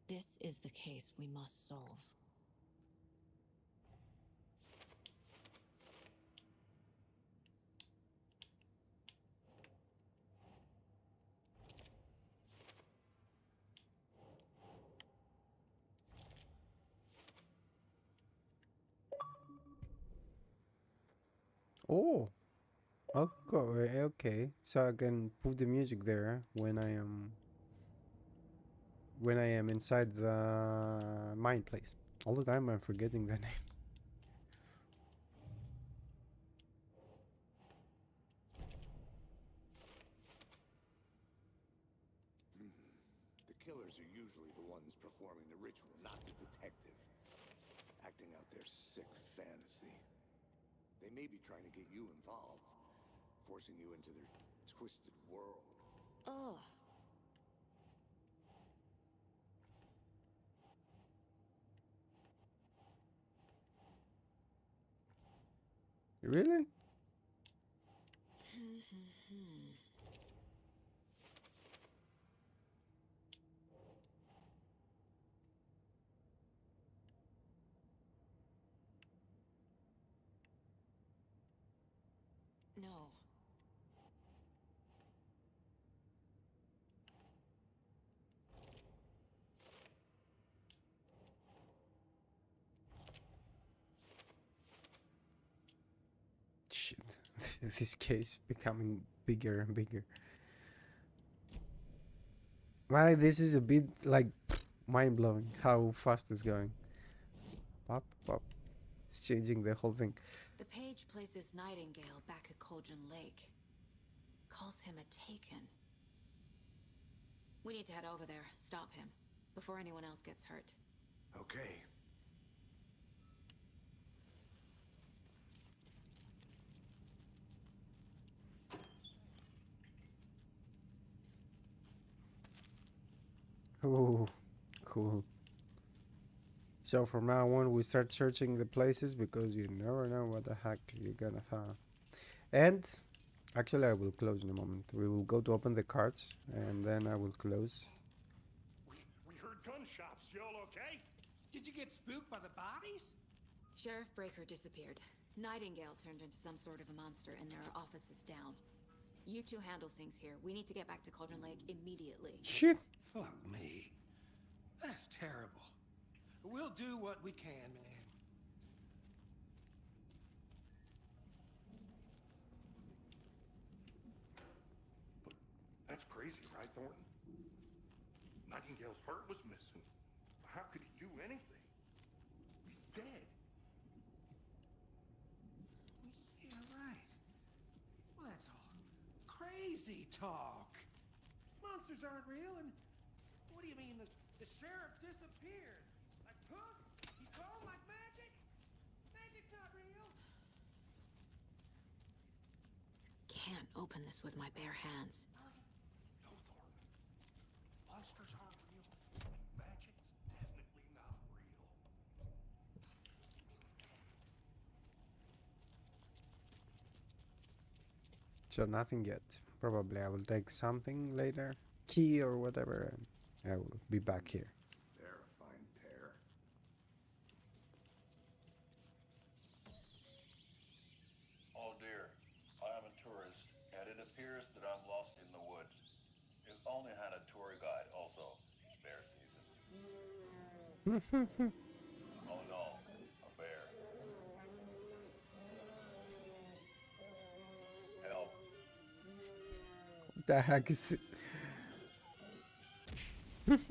This is the case we must solve. Oh, okay, okay. So I can put the music there when I am inside the mine place. All the time I'm forgetting the name. The killers are usually the ones performing the ritual, not the detective. Acting out their sick fantasy. They may be trying to get you involved, forcing you into their twisted world. Ugh. Really? No. Shit. This case becoming bigger and bigger. Well, this is a bit like mind blowing how fast it's going. Pop, pop. It's changing the whole thing. The page places Nightingale back at Cauldron Lake. Calls him a Taken. We need to head over there, stop him, before anyone else gets hurt. Okay. Oh, cool. So from now on, we start searching the places because you never know what the heck you're gonna find. And actually, I will close in a moment. We will go to open the cards, and then I will close. We heard gunshots. Y'all okay? Did you get spooked by the bodies? Sheriff Breaker disappeared. Nightingale turned into some sort of a monster, and there are offices down. You two handle things here. We need to get back to Cauldron Lake immediately. Shit. Fuck me. That's terrible. We'll do what we can, man. But that's crazy, right, Thornton? Nightingale's heart was missing. How could he do anything? He's dead. Yeah, right. Well, that's all crazy talk. Monsters aren't real, and what do you mean the sheriff disappeared? Like poof? He's gone like magic? Magic's not real. Can't open this with my bare hands. No, Thornton. Monsters aren't real. Magic's definitely not real. So nothing yet. Probably I will take something later, key or whatever, and I will be back here. They're a fine pair. Oh dear, I am a tourist, and it appears that I'm lost in the woods. If only had a tour guide also. It's bear season. Oh no, a bear. Help. What the heck is it? Did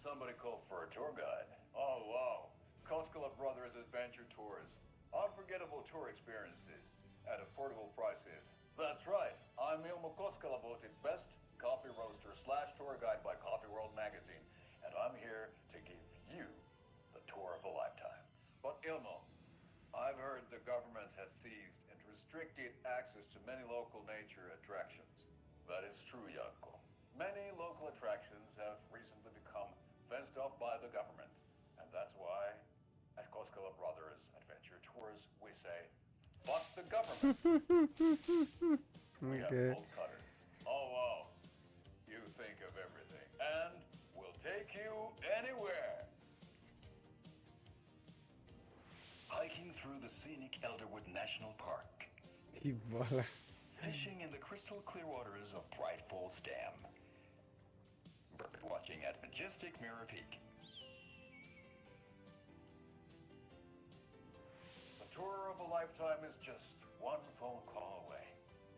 somebody call for a tour guide? Oh wow, Koskela Brothers Adventure Tours. Unforgettable tour experiences at affordable prices. That's right, I'm Ilmo Koskela, voted best coffee roaster / tour guide by Coffee World magazine, and I'm here to give you the tour of a lifetime. But Ilmo, I've heard the government has seized and restricted access to many local nature attractions. That is true, Janko. Many local attractions have recently become fenced off by the government, and that's why at Koskela Brothers Adventure Tours we say, fuck the government. We have Okay. bolt cutters. Oh wow, you think of everything, and we'll take you anywhere. Hiking through the scenic Elderwood National Park. Y bola. Fishing in the crystal clear waters of Bright Falls Dam. Bird watching at majestic Mirror Peak. The tour of a lifetime is just one phone call away.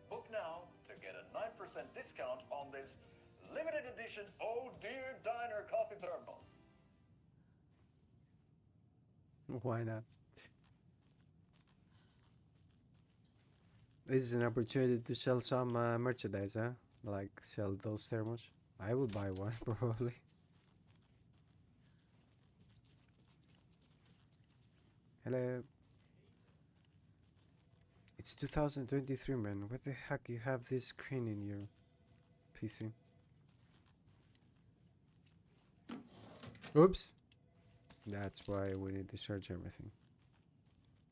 Book now to get a 9% discount on this limited edition Oh Dear Diner coffee thermos. Why not? This is an opportunity to sell some merchandise, huh? Like sell those thermos. I will buy one probably. Hello. It's 2023, man. What the heck you have this screen in your PC? Oops. That's why we need to search everything.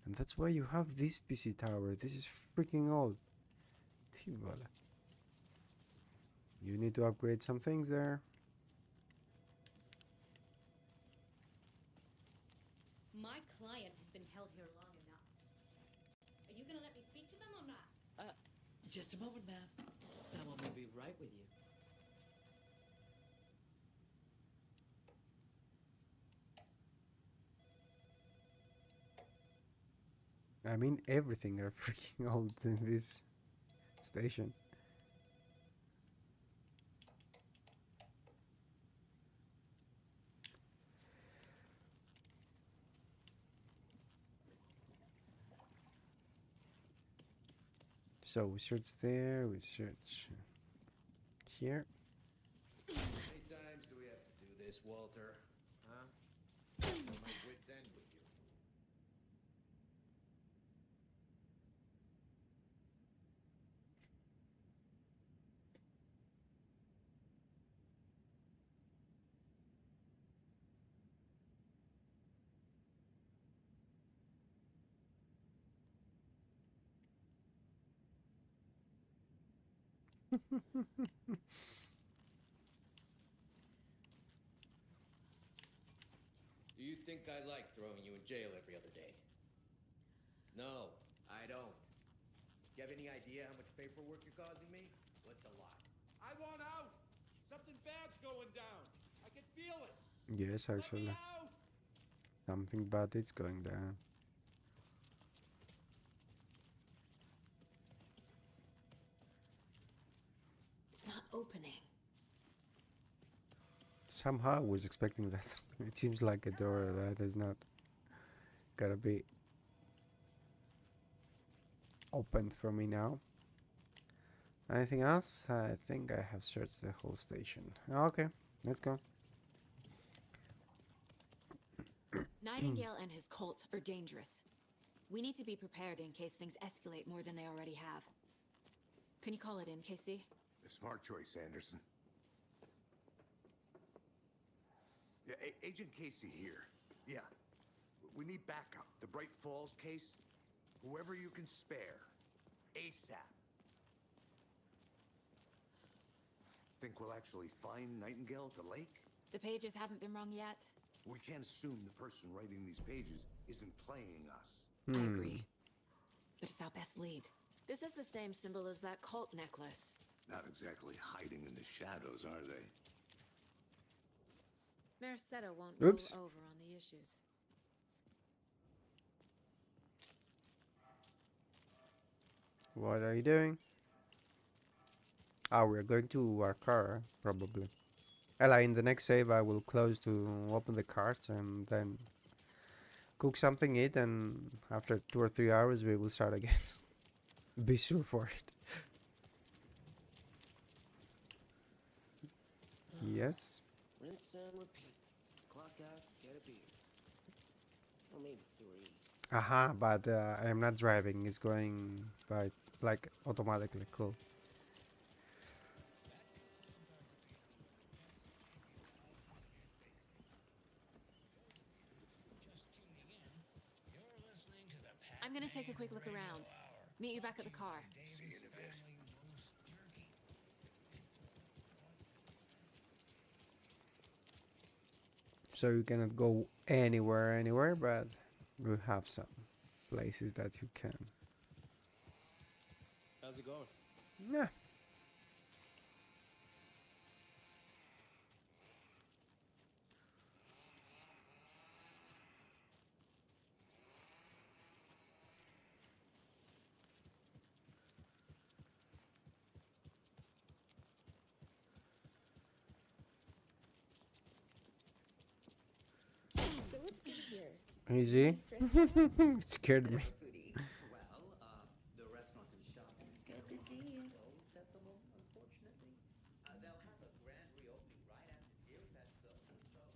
And that's why you have this PC tower. This is freaking old. Tivola. You need to upgrade some things there. My client has been held here long enough. Are you gonna let me speak to them or not? Just a moment, ma'am. Someone will be right with you. I mean, everything are freaking old in this station. So we search there, we search here. How many times do we have to do this, Walter? Huh? Till my wits end with you. Do you think I like throwing you in jail every other day? No, I don't. Do you have any idea how much paperwork you're causing me? What's a lot? I want out! Something bad's going down. I can feel it. Yes, actually. Something bad is going down. It's not opening. Somehow I was expecting that. It seems like a door that is not gonna be opened for me now. Anything else? I think I have searched the whole station. Okay, let's go. Nightingale and his cult are dangerous. We need to be prepared in case things escalate more than they already have. Can you call it in, Casey? A smart choice, Anderson. Yeah, Agent Casey here. Yeah. We need backup. The Bright Falls case. Whoever you can spare. ASAP. Think we'll actually find Nightingale at the lake? The pages haven't been wrong yet. We can't assume the person writing these pages isn't playing us. I agree. But it's our best lead. This is the same symbol as that cult necklace. Not exactly hiding in the shadows, are they? Mercedo won't Oops. roll over on the issues. What are you doing? Ah, we're going to our car, probably. Ella, in the next save, I will close to open the carts and then cook something, eat, and after 2 or 3 hours, we will start again. Be sure for it. Yes. Rinse and repeat. Clock out, get a beer. Or maybe 3. Aha, but I am not driving. It's going by like automatically. Cool. I'm gonna take a quick look around. Meet you back at the car. See you in a bit. So you cannot go anywhere, but we have some places that you can. How's it going? Yeah. So what's good here? Easy. It scared me. Well, the restaurants and shops Good to see you. closed at the moment, unfortunately. They'll have a grand reopening right after Deer Fest, though. So if you're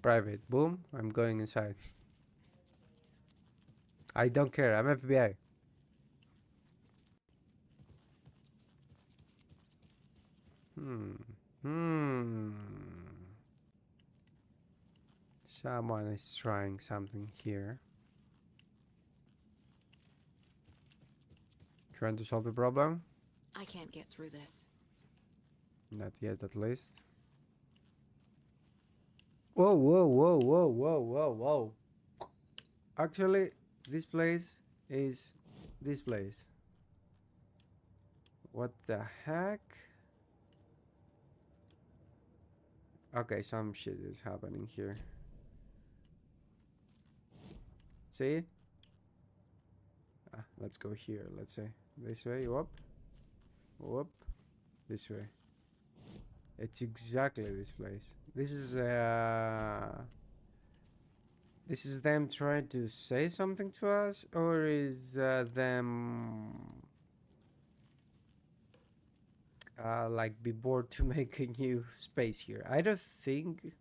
Private. Boom. I'm going inside. I don't care. I'm FBI. Someone is trying something here. Trying to solve the problem? I can't get through this. Not yet, at least. Whoa, whoa, whoa, whoa, whoa, whoa, whoa. Actually, this place is this place. What the heck? Okay, some shit is happening here. See? Let's go here. Let's say this way. Whoop. Whoop. This way. It's exactly this place. This is This is them trying to say something to us, or is them like be bored to make a new space here? I don't think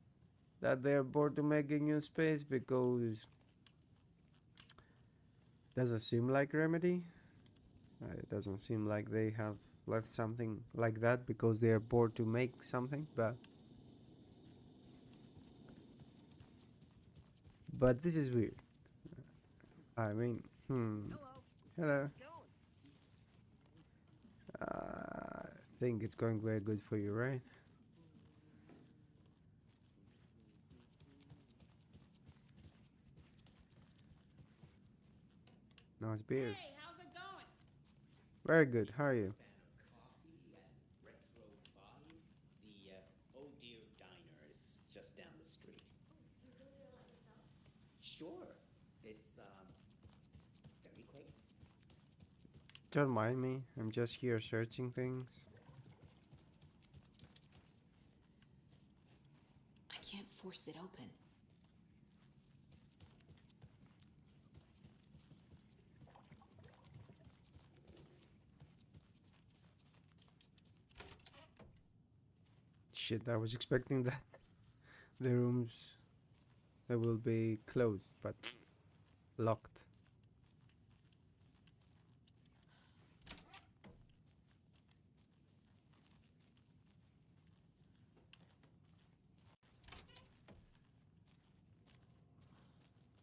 that they're bored to make a new space because doesn't seem like Remedy. It doesn't seem like they have left something like that because they are bored to make something, but this is weird. I mean, hello. I think it's going very good for you, right? Nice beard. Hey, how's it going? Very good. How are you? Fan of coffee and retro vibes? The Oh Dear Diner is just down the street. Do you go there a lot yourself? Sure. It's very quaint. Don't mind me. I'm just here searching things. I can't force it open. Shit, I was expecting that the rooms they will be closed, but locked.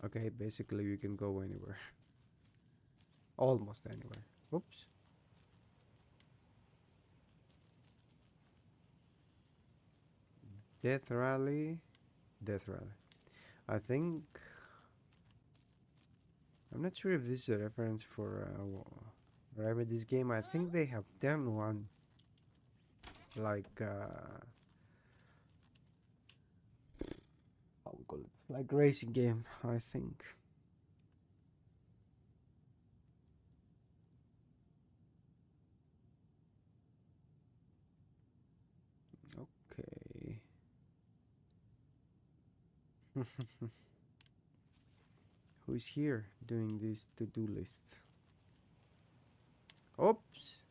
Okay, basically you can go anywhere. Almost anywhere. Oops. Death Rally. Death Rally. I think... I'm not sure if this is a reference for Remedy's game. I think they have done one. Like... how we call it? Like racing game, I think. Okay. Who's here doing these to-do lists? Oops.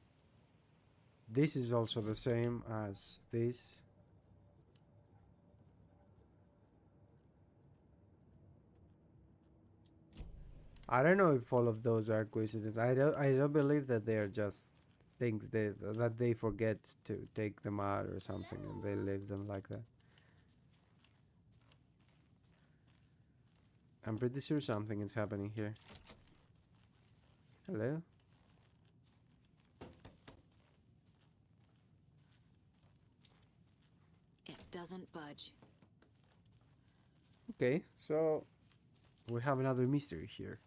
This is also the same as this. I don't know if all of those are coincidences. I don't believe that they are just things that they forget to take them out or something and they leave them like that. I'm pretty sure something is happening here. Hello? It doesn't budge. Okay, so we have another mystery here.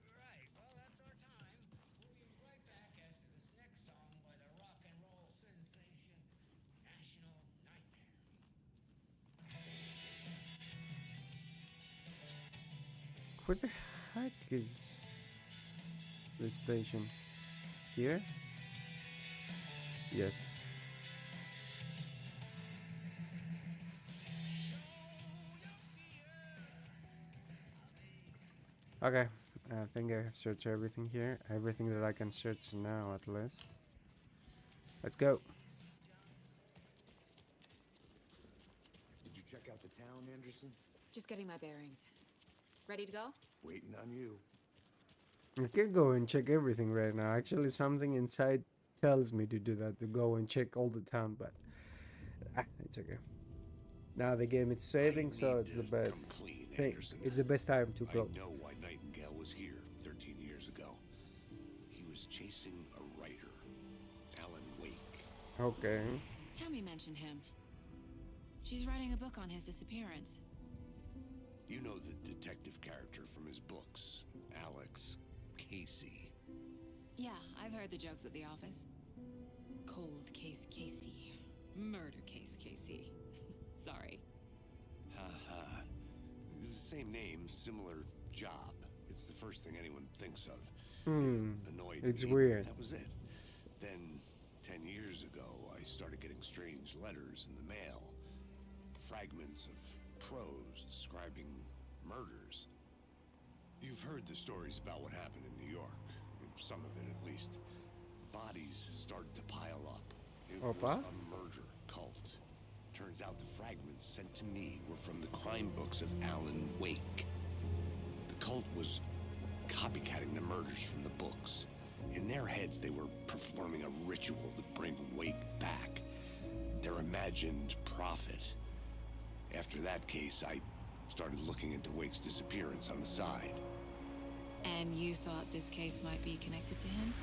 Right, well, that's our time. We'll be right back after this next song by the rock and roll sensation, National Nightmare. Where the heck is the station? Here? Yes. Okay, I think I have searched everything here. Everything that I can search now, at least. Let's go. Did you check out the town, Anderson? Just getting my bearings. Ready to go? Waiting on you. I can go and check everything right now. Actually, something inside tells me to do that, to go and check all the town, but it's okay. Now the game is saving, so it's the best thing. It's the best time to close. I know why Nightingale was here 13 years ago. He was chasing a writer, Alan Wake. Okay. Tammy mentioned him. She's writing a book on his disappearance. You know the detective character from his books, Alex, Casey. Yeah, I've heard the jokes at the office. Cold case Casey. Murder case Casey. Sorry. Ha ha. It's the same name, similar job. It's the first thing anyone thinks of. It annoyed It's me. weird. That was it. Then, 10 years ago, I started getting strange letters in the mail. Fragments of prose describing murders. You've heard the stories about what happened in New York. Some of it, at least. Bodies started to pile up. It was a murder cult. Turns out the fragments sent to me were from the crime books of Alan Wake. The cult was copycatting the murders from the books. In their heads, they were performing a ritual to bring Wake back. Their imagined prophet. After that case, I started looking into Wake's disappearance on the side. And you thought this case might be connected to him?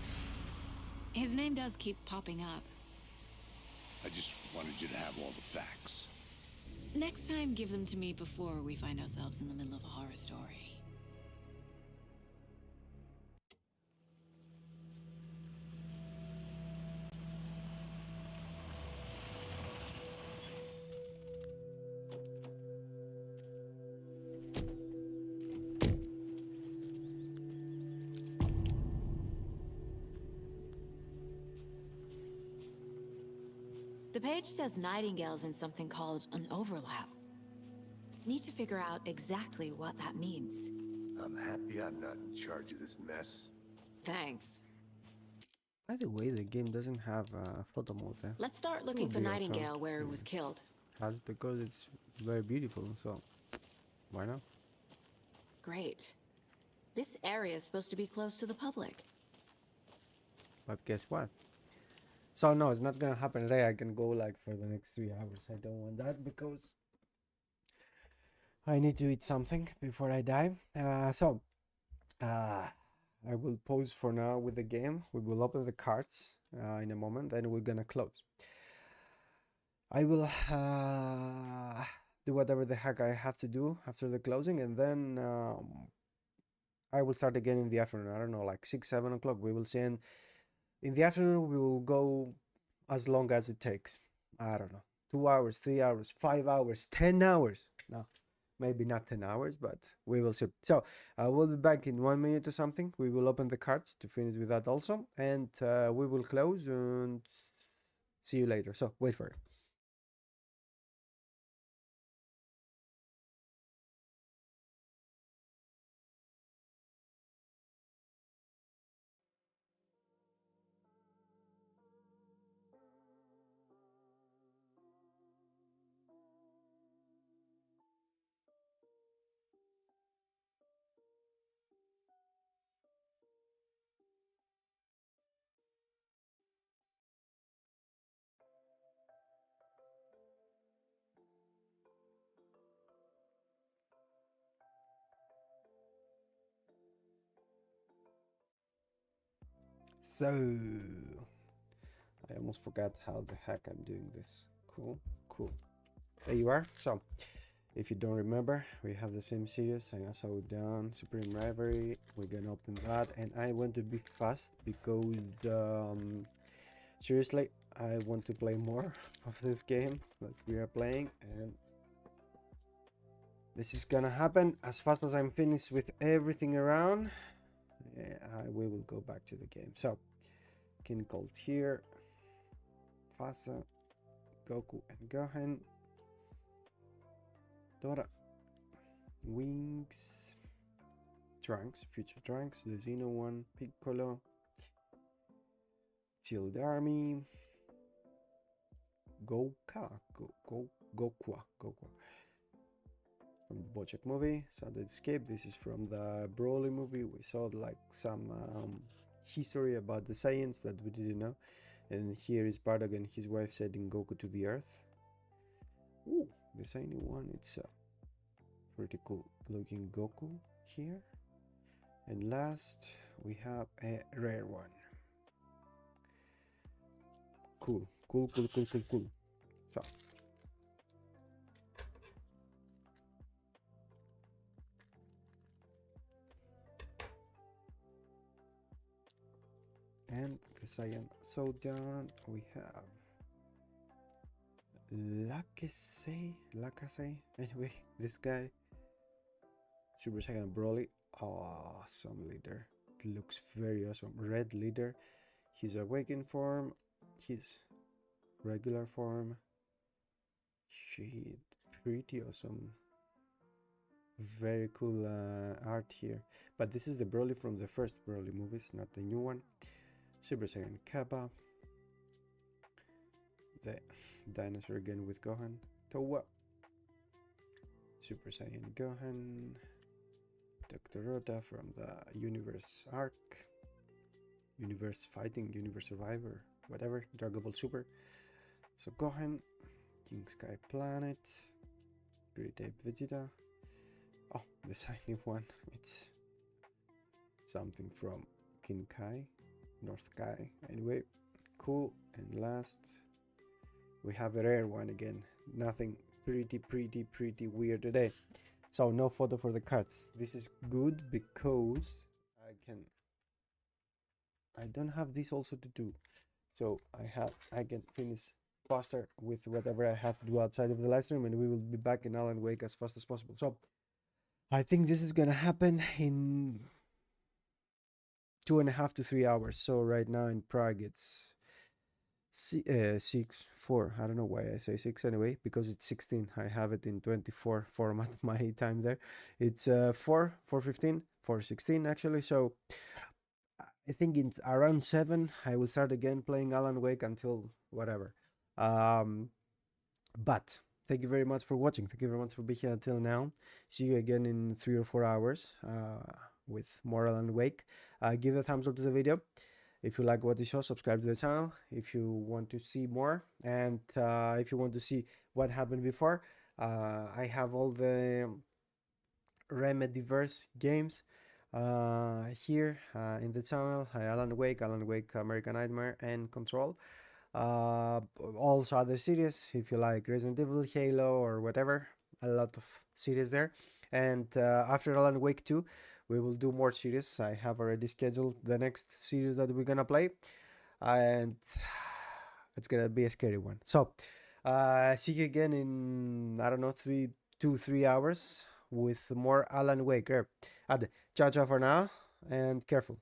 His name does keep popping up. I just wanted you to have all the facts. Next time, give them to me before we find ourselves in the middle of a horror story. The page says Nightingale's in something called an overlap. Need to figure out exactly what that means. I'm happy I'm not in charge of this mess. Thanks. By the way, the game doesn't have a photo mode. Let's start looking for Nightingale where he was killed. Has because it's very beautiful, so why not? Great. This area is supposed to be close to the public. But guess what? So no, it's not gonna happen today. I can go like for the next 3 hours. I don't want that because I need to eat something before I die. I will pause for now with the game. We will open the cards in a moment, then we're gonna close. I will do whatever the heck I have to do after the closing, and then I will start again in the afternoon. I don't know, like 6, 7 o'clock. We will see. And in the afternoon, we will go as long as it takes. I don't know, 2 hours, 3 hours, 5 hours, 10 hours. No, maybe not 10 hours, but we will see. So we'll be back in 1 minute or something. We will open the cards to finish with that also, and we will close and see you later. So wait for it. So I almost forgot how the heck I'm doing this. Cool. There you are. So if you don't remember, we have the same series. I also done Supreme Rivalry. We're gonna open that, and I want to be fast because seriously, I want to play more of this game that we are playing, and this is gonna happen as fast as I'm finished with everything around. We will go back to the game. So King Colt here, Fasa, Goku and Gohan, Dora, Wings, Trunks, Future Trunks, the Xeno one, Piccolo, Shield Army, Goku from the Bojack movie, Sunday Escape. This is from the Broly movie. We saw like some history about the science that we didn't know. And here is Bardock and his wife sending Goku to the Earth. Ooh, the shiny one. It's a pretty cool looking Goku here. And last, we have a rare one. Cool. So. And because I am so done, we have Lakase. Anyway, this guy, Super Saiyan Broly, awesome leader. It looks very awesome. Red leader. His awakened form, his regular form. Shit, pretty awesome. Very cool art here. But this is the Broly from the first Broly movies, not the new one. Super Saiyan Kappa. The dinosaur again with Gohan. Towa. Super Saiyan Gohan. Dr. Rota from the Universe arc. Universe Fighting, Universe Survivor, whatever. Dragon Ball Super. So Gohan. King Sky Planet. Great Ape Vegeta. Oh, the shiny one. It's something from King Kai, North Kai. Anyway, cool. And last, we have a rare one again. Nothing pretty weird today. So no photo for the cards. This is good because I don't have this also to do. So I can finish faster with whatever I have to do outside of the live stream, and we will be back in Alan Wake as fast as possible. So I think this is gonna happen in 2.5 to 3 hours. So right now in Prague it's 4. I don't know why I say 6 anyway, because it's 16. I have it in 24 format my time there. It's 4:15, 4:16 actually. So I think it's around 7 I will start again playing Alan Wake until whatever. But thank you very much for watching. Thank you very much for being here until now. See you again in 3 or 4 hours with more Alan Wake. Give a thumbs up to the video if you like what you saw. Subscribe to the channel if you want to see more, and if you want to see what happened before. I have all the Remedyverse games here in the channel. Alan Wake American Nightmare, and Control. Also other series if you like Resident Evil, Halo, or whatever. A lot of series there. And after Alan Wake 2 we will do more series. I have already scheduled the next series that we're gonna play, and it's gonna be a scary one. So see you again in, I don't know, 3 hours with more Alan Wake. Ciao for now, and careful.